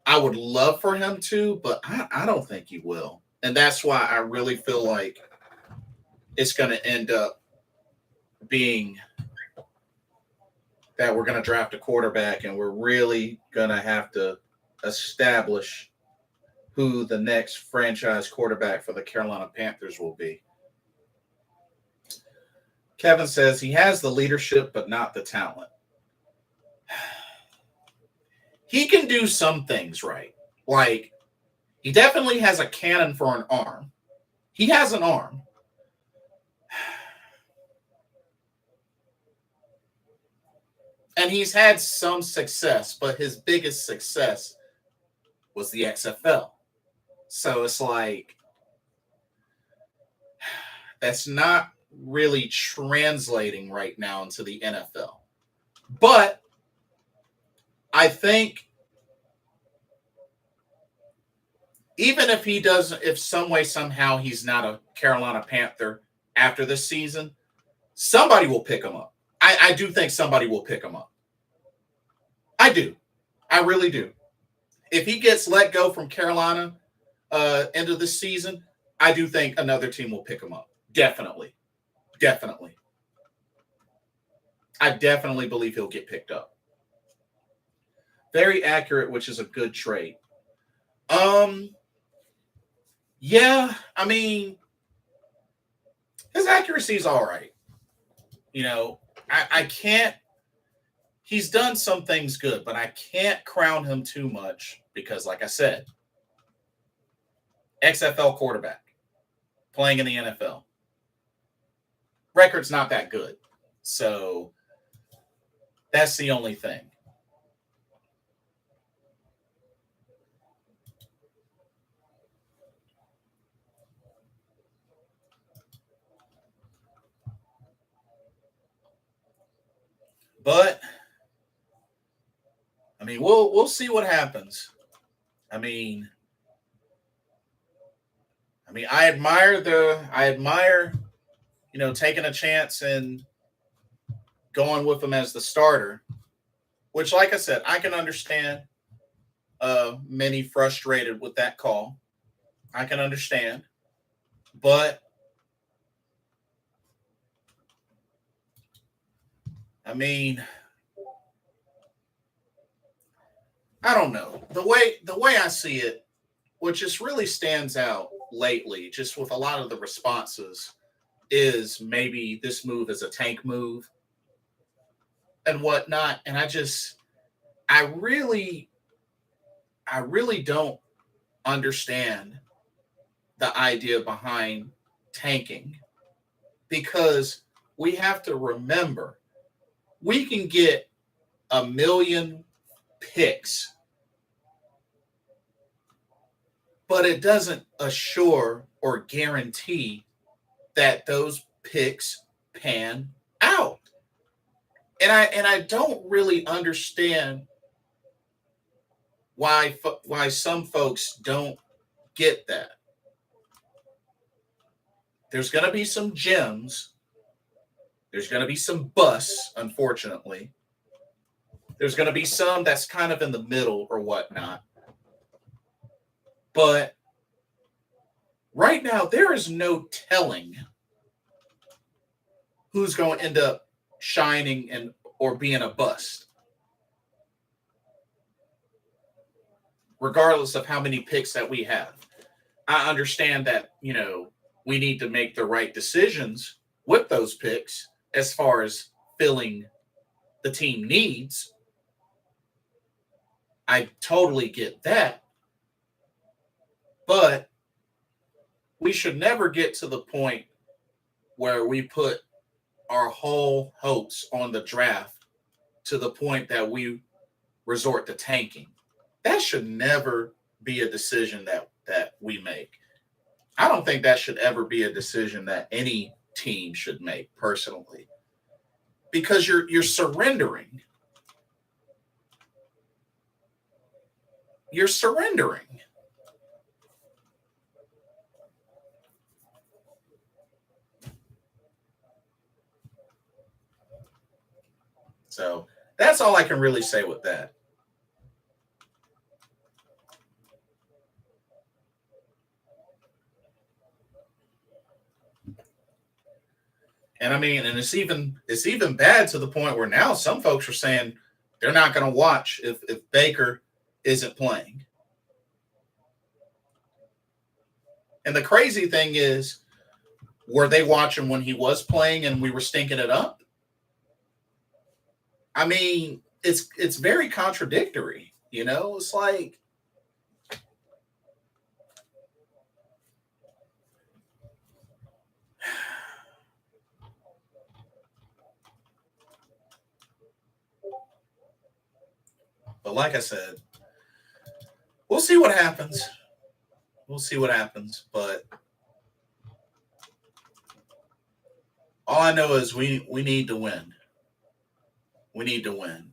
I would love for him to, but I don't think he will. And that's why I really feel like it's going to end up being that we're going to draft a quarterback and we're really going to have to establish who the next franchise quarterback for the Carolina Panthers will be. Kevin says he has the leadership, but not the talent. He can do some things right. Like, he definitely has a cannon for an arm. He has an arm. And he's had some success, but his biggest success was the XFL. So it's like that's not really translating right now into the NFL. But I think even if he doesn't, if some way, somehow he's not a Carolina Panther after this season, somebody will pick him up. I do think somebody will pick him up. I do. I really do. If he gets let go from Carolina end of the season, I do think another team will pick him up. Definitely. Definitely. I definitely believe he'll get picked up. Very accurate, which is a good trait. Um, yeah, I mean, his accuracy is all right. You know, I can't. He's done some things good, but I can't crown him too much because, like I said, XFL quarterback playing in the NFL. Record's not that good. So that's the only thing. But I mean, we'll see what happens. I mean, I admire taking a chance and going with him as the starter, which, like I said, I can understand. Many frustrated with that call. I can understand, but I mean, I don't know the way I see it, what just really stands out lately, just with a lot of the responses, is maybe this move is a tank move and whatnot. And I really, I really don't understand the idea behind tanking because we have to remember we can get a million picks, but it doesn't assure or guarantee that those picks pan out. And I don't really understand why some folks don't get that. There's going to be some gems. There's going to be some busts, unfortunately. There's going to be some that's kind of in the middle or whatnot. But right now, there is no telling who's going to end up shining and or being a bust, regardless of how many picks that we have. I understand that, we need to make the right decisions with those picks as far as filling the team needs. I totally get that. But we should never get to the point where we put our whole hopes on the draft to the point that we resort to tanking. That should never be a decision that we make. I don't think that should ever be a decision that any team should make personally, because you're surrendering. You're surrendering. So that's all I can really say with that. And I mean, and it's even bad to the point where now some folks are saying they're not going to watch if Baker isn't playing. And the crazy thing is, were they watching when he was playing and we were stinking it up? I mean, it's very contradictory. It's like, but like I said, we'll see what happens. We'll see what happens. But all I know is we need to win. We need to win.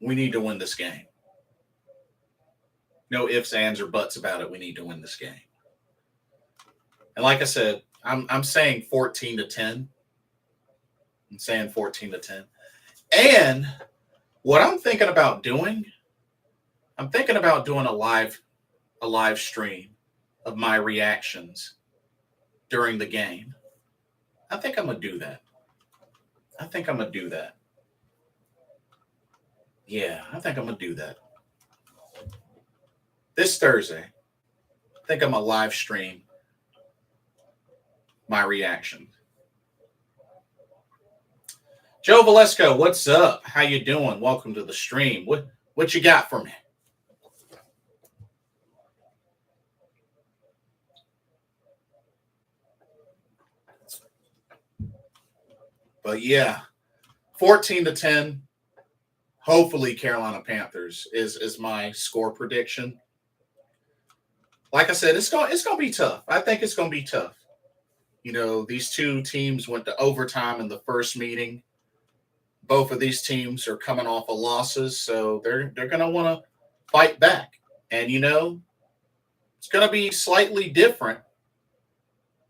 We need to win this game. No ifs, ands, or buts about it. We need to win this game. And like I said, I'm saying 14-10. I'm saying 14-10. And what I'm thinking about doing, I'm thinking about doing a live stream of my reactions during the game. I think I'm gonna do that. Yeah, I think I'm gonna do that. This Thursday, I think I'm gonna live stream my reaction. Joe Valesco, what's up? How you doing? Welcome to the stream. What you got for me? But yeah, 14-10. Hopefully, Carolina Panthers is my score prediction. Like I said, it's gonna be tough. I think it's gonna be tough. You know, these two teams went to overtime in the first meeting. Both of these teams are coming off of losses, so they're gonna want to fight back. And you know, it's gonna be slightly different.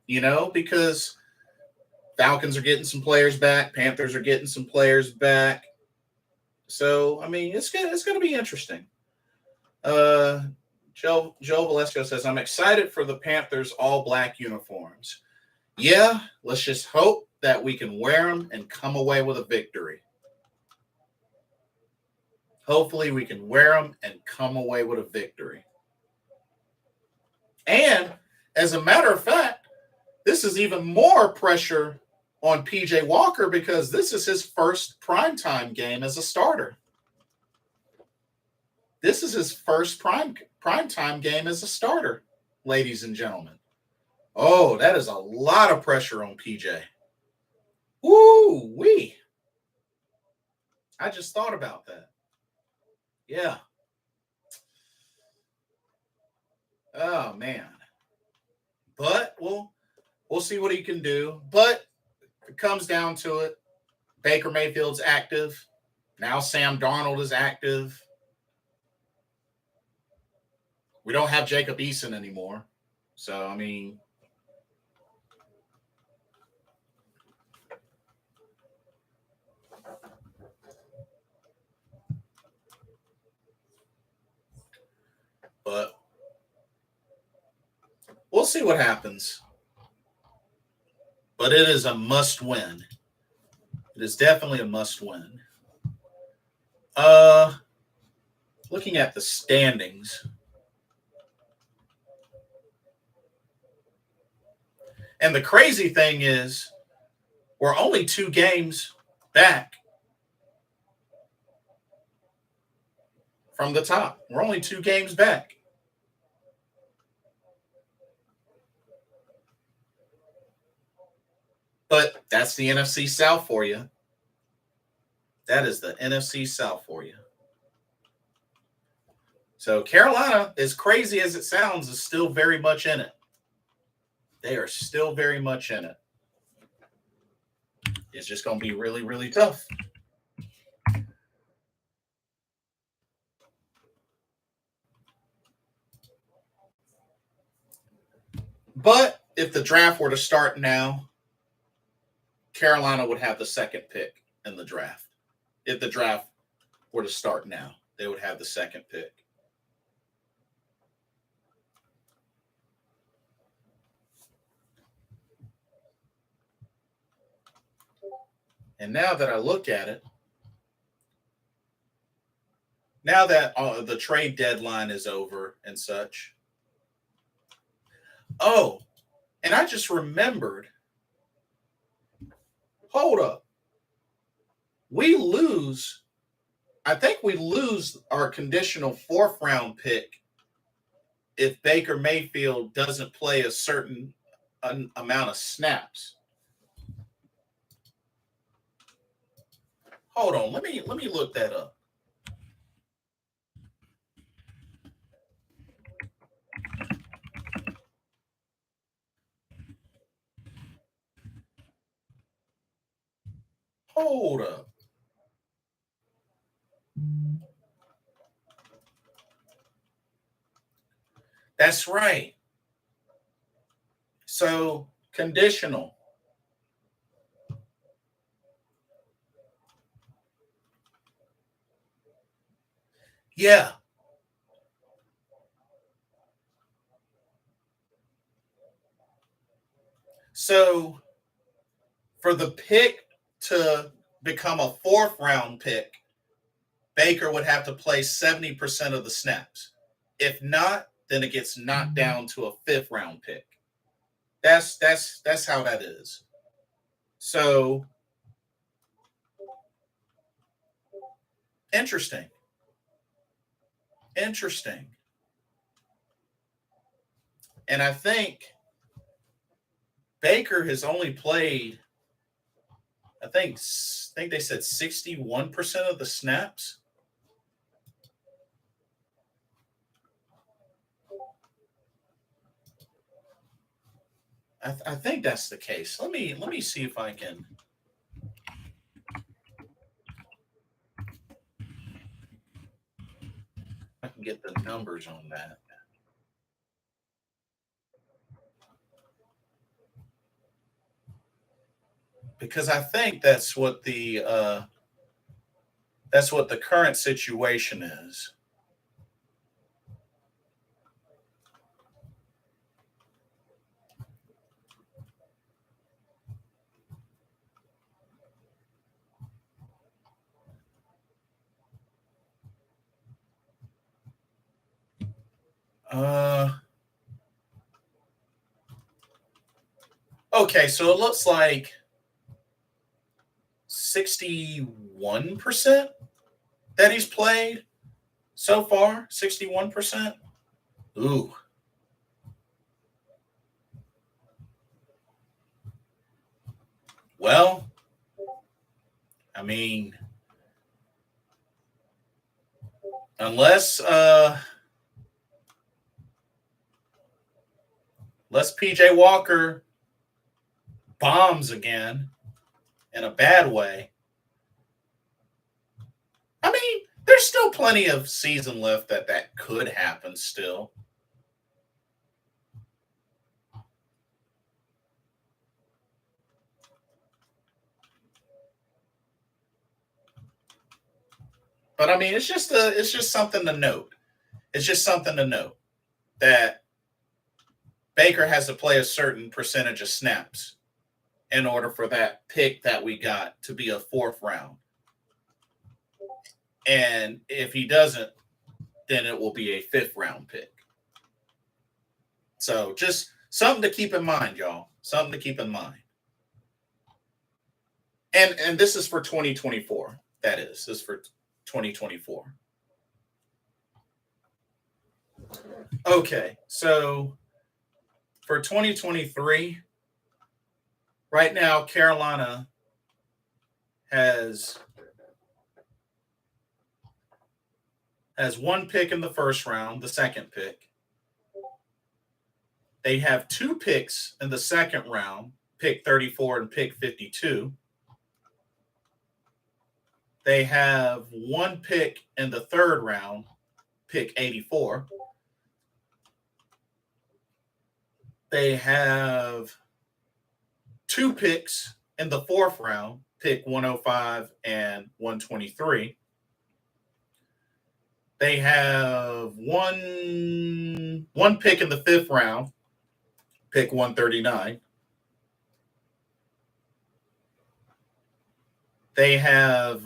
You know, because Falcons are getting some players back, Panthers are getting some players back. So I mean, it's gonna be interesting. Joe Valesco says, I'm excited for the Panthers all black uniforms. Yeah, let's just hope that we can wear them and come away with a victory. Hopefully we can wear them and come away with a victory. And as a matter of fact, this is even more pressure on PJ Walker because this is his first primetime game as a starter. This is his first primetime game as a starter, ladies and gentlemen. Oh, that is a lot of pressure on PJ. Woo-wee. I just thought about that. Yeah. Oh, man. But we'll see what he can do. But it comes down to it. Baker Mayfield's active. Now Sam Darnold is active. We don't have Jacob Eason anymore. So, I mean, but we'll see what happens. But it is a must win. It is definitely a must win. Looking at the standings. And the crazy thing is, we're only 2 games back from the top. We're only 2 games back. But that's the NFC South for you. That is the NFC South for you. So Carolina, as crazy as it sounds, is still very much in it. They are still very much in it. It's just going to be really, really tough. But if the draft were to start now, Carolina would have the second pick in the draft. If the draft were to start now, they would have the second pick. And now that I look at it, now that the trade deadline is over and such. Oh, and I just remembered. Hold up. I think we lose our conditional 4th round pick if Baker Mayfield doesn't play a certain amount of snaps. Hold on, let me look that up. Hold up. That's right. So conditional. Yeah. So for the pick to become a fourth round pick, Baker would have to play 70% of the snaps. If not, then it gets knocked down to a fifth round pick. That's how that is. So interesting. Interesting. And Baker has only played, I think they said 61% of the snaps. I think that's the case. Let me see if I can get the numbers on that. Because I think that's what the current situation is. Uh okay, so it looks like 61% that he's played so far. 61%. Ooh. Well, I mean, unless unless PJ Walker bombs again in a bad way. I mean, there's still plenty of season left that could happen still. But I mean, it's just something to note. It's just something to note that Baker has to play a certain percentage of snaps in order for that pick that we got to be a fourth round. And if he doesn't, then it will be a fifth round pick. So just something to keep in mind, y'all. Something to keep in mind. And this is for 2024. That is. This is for 2024. Okay. So for 2023, right now Carolina has one pick in the first round, the second pick. They have two picks in the second round, pick 34 and pick 52. They have one pick in the third round, pick 84. They have two picks in the fourth round, pick 105 and 123. They have one pick in the fifth round, pick 139. They have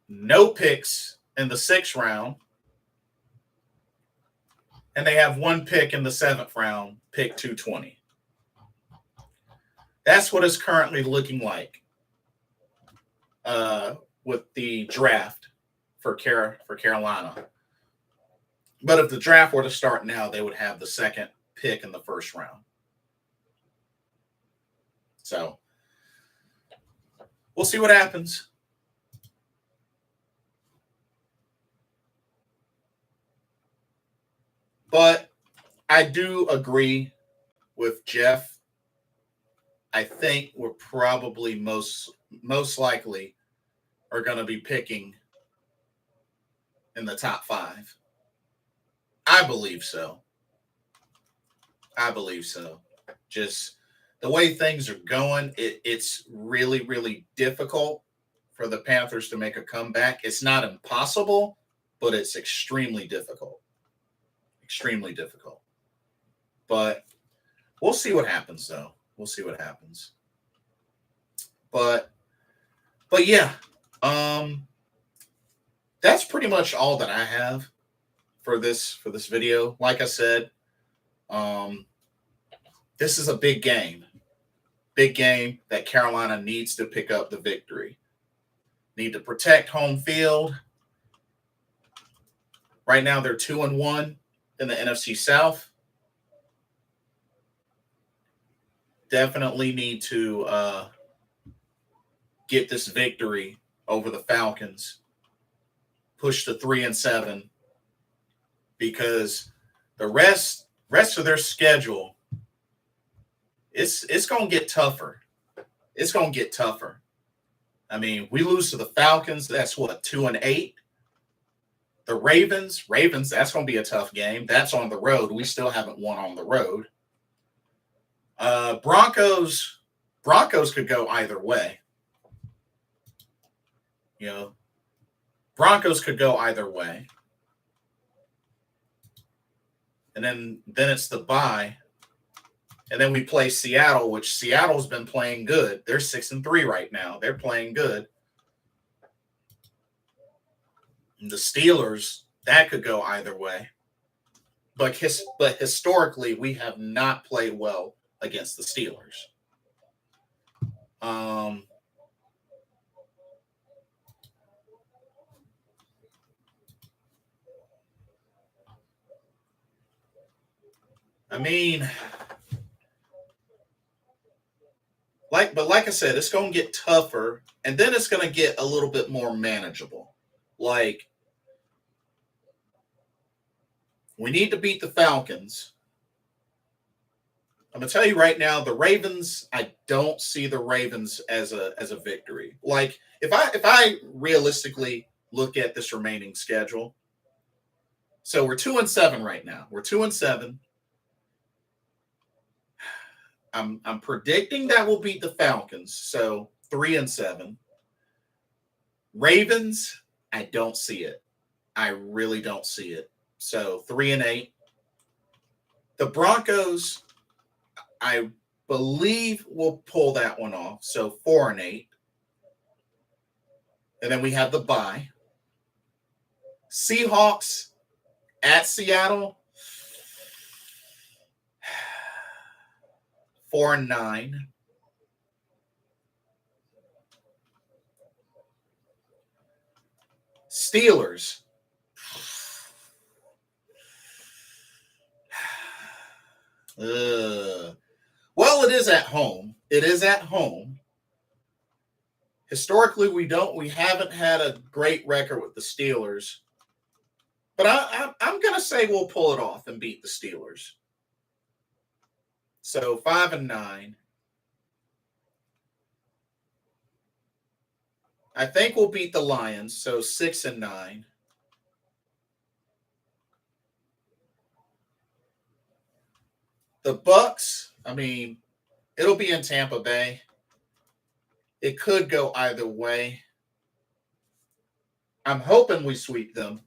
no picks in the sixth round, and they have one pick in the seventh round, pick 220. That's what it's currently looking like with the draft for Carolina. But if the draft were to start now, they would have the second pick in the first round. So we'll see what happens. But I do agree with Jeff I think we're probably most likely are going to be picking in the top 5. I believe so. Just the way things are going, it's really, really difficult for the Panthers to make a comeback. It's not impossible, but it's extremely difficult. Extremely difficult. But we'll see what happens, though. We'll see what happens. But yeah, that's pretty much all that I have for this video. Like I said, this is a big game that Carolina needs to pick up the victory. Need to protect home field. Right now, they're 2-1 in the NFC South. Definitely need to get this victory over the Falcons. Push to 3-7, because the rest of their schedule, it's going to get tougher. It's going to get tougher. I mean, we lose to the Falcons. That's what, 2-8. The Ravens, that's going to be a tough game. That's on the road. We still haven't won on the road. Broncos could go either way. You know, Broncos could go either way. And then it's the bye. And then we play Seattle, which Seattle's been playing good. They're 6-3 right now. They're playing good. And the Steelers, that could go either way. But historically, we have not played well against the Steelers. I mean, like I said, it's going to get tougher, and then it's going to get a little bit more manageable. Like, we need to beat the Falcons. I'm going to tell you right now, the Ravens, I don't see the Ravens as a victory. Like, if I realistically look at this remaining schedule, so we're 2-7 right now. We're 2-7. I'm predicting that we'll beat the Falcons, so 3-7. Ravens, I don't see it. I really don't see it. So 3-8. The Broncos, I believe we'll pull that one off. So 4-8. And then we have the bye. Seahawks at Seattle, 4-9. Steelers. Well, it is at home. Historically, we haven't had a great record with the Steelers. But I'm going to say we'll pull it off and beat the Steelers. So 5-9. I think we'll beat the Lions, so 6-9. The Bucks, I mean, it'll be in Tampa Bay. It could go either way. I'm hoping we sweep them,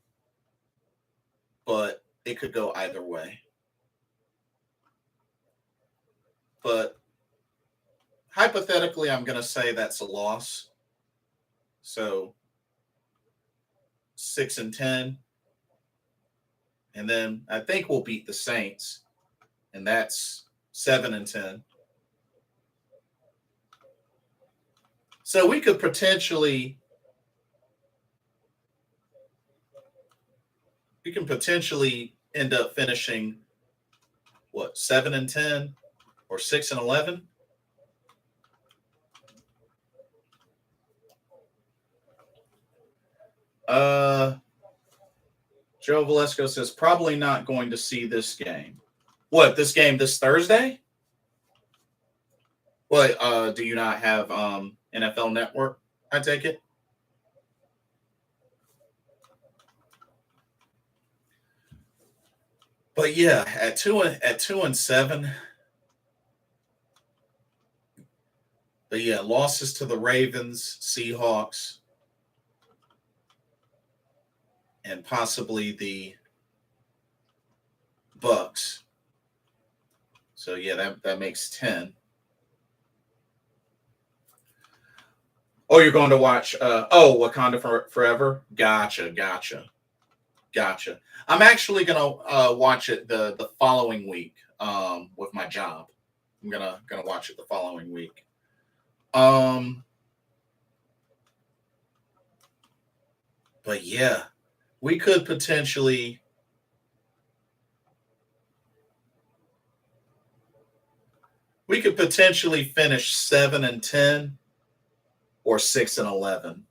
but it could go either way. But hypothetically, I'm going to say that's a loss. So 6-10. And then I think we'll beat the Saints, and that's 7-10. So we could potentially end up finishing what, 7-10 or 6-11. Joe Valesco says probably not going to see this game. What, this game this Thursday? Well, do you not have NFL Network? I take it. But yeah, at 2-7. But yeah, losses to the Ravens, Seahawks, and possibly the Bucks. So yeah, that makes 10. Oh, you're going to watch Wakanda Forever? Gotcha. I'm actually gonna watch it the following week with my job. I'm gonna watch it the following week. Um but yeah, we could potentially finish 7-10 or 6-11,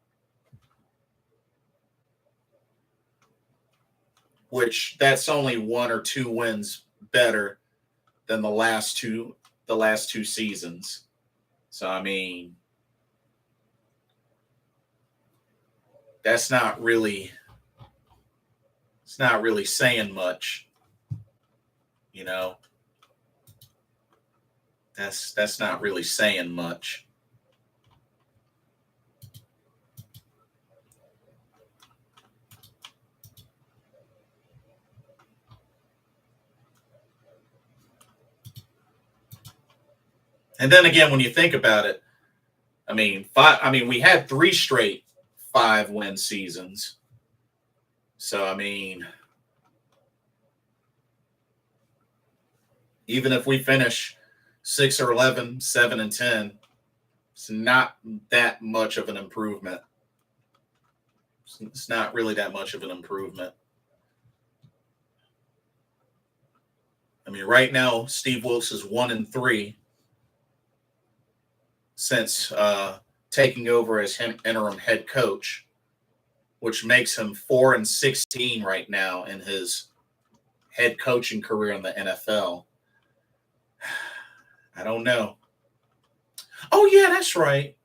which that's only one or two wins better than the last two seasons. So I mean, that's not really it's not really saying much, you know. That's not really saying much. And then again, when you think about it, we had three straight 5-win seasons. So I mean, even if we finish 6 or 11, 7-10, it's not that much of an improvement. It's not really that much of an improvement. I mean, right now, Steve Wilkes is 1-3 since taking over as interim head coach, which makes him 4-16 right now in his head coaching career in the NFL. I don't know. Oh yeah, that's right.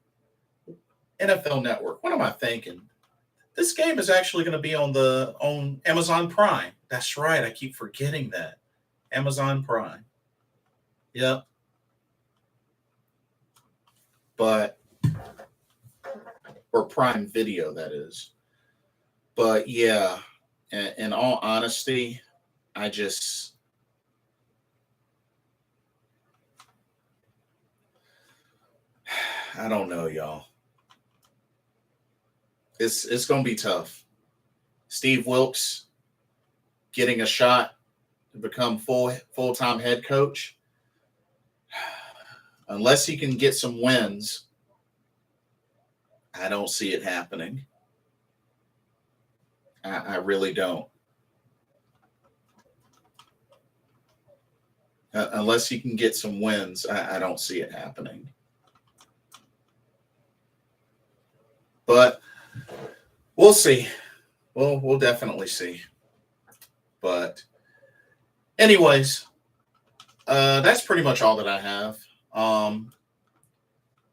NFL Network. What am I thinking? This game is actually going to be on Amazon Prime. That's right. I keep forgetting that. Amazon Prime. Yep. But or Prime Video, that is. But yeah, in all honesty, I just I don't know, y'all. It's gonna be tough. Steve Wilkes getting a shot to become full time head coach, unless he can get some wins. I don't see it happening. I really don't. Unless he can get some wins, I don't see it happening. But we'll see. We'll definitely see. But anyways, that's pretty much all that I have.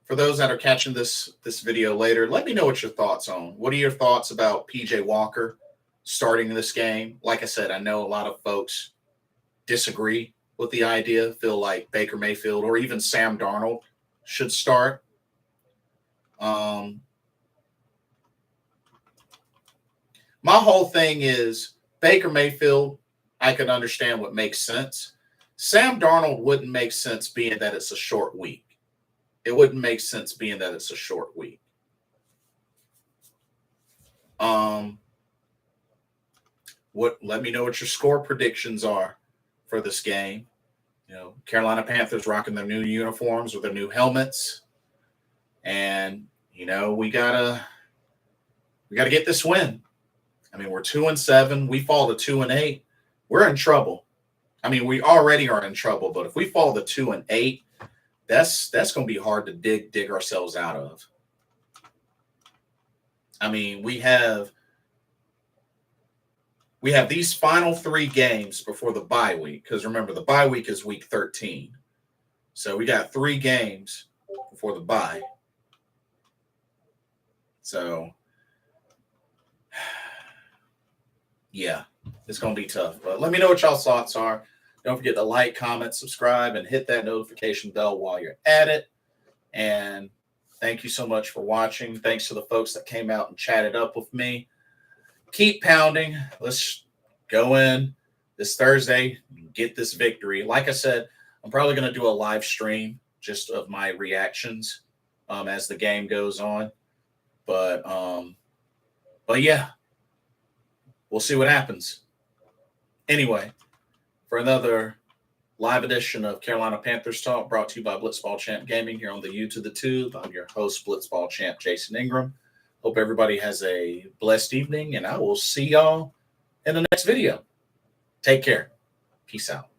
For those that are catching this video later, let me know what your thoughts on. What are your thoughts about PJ Walker starting this game? Like I said, I know a lot of folks disagree with the idea, feel like Baker Mayfield or even Sam Darnold should start. My whole thing is Baker Mayfield, I could understand what makes sense. Sam Darnold wouldn't make sense being that it's a short week. It wouldn't make sense being that it's a short week. Let me know what your score predictions are for this game. You know, Carolina Panthers rocking their new uniforms with their new helmets. And, we gotta get this win. I mean, we're 2-7. We fall to 2-8. We're in trouble. I mean, we already are in trouble, but if we fall to 2-8, that's going to be hard to dig ourselves out of. I mean, we have these final 3 games before the bye week, because remember, the bye week is week 13. So we got 3 games before the bye. So, yeah, it's going to be tough. But let me know what y'all's thoughts are. Don't forget to like, comment, subscribe, and hit that notification bell while you're at it. And thank you so much for watching. Thanks to the folks that came out and chatted up with me. Keep pounding. Let's go in this Thursday, get this victory. Like I said, I'm probably going to do a live stream just of my reactions as the game goes on. But yeah, we'll see what happens. Anyway, for another live edition of Carolina Panthers Talk, brought to you by Blitzball Champ Gaming here on the U to the Tube. I'm your host, Blitzball Champ Jason Ingram. Hope everybody has a blessed evening, and I will see y'all in the next video. Take care. Peace out.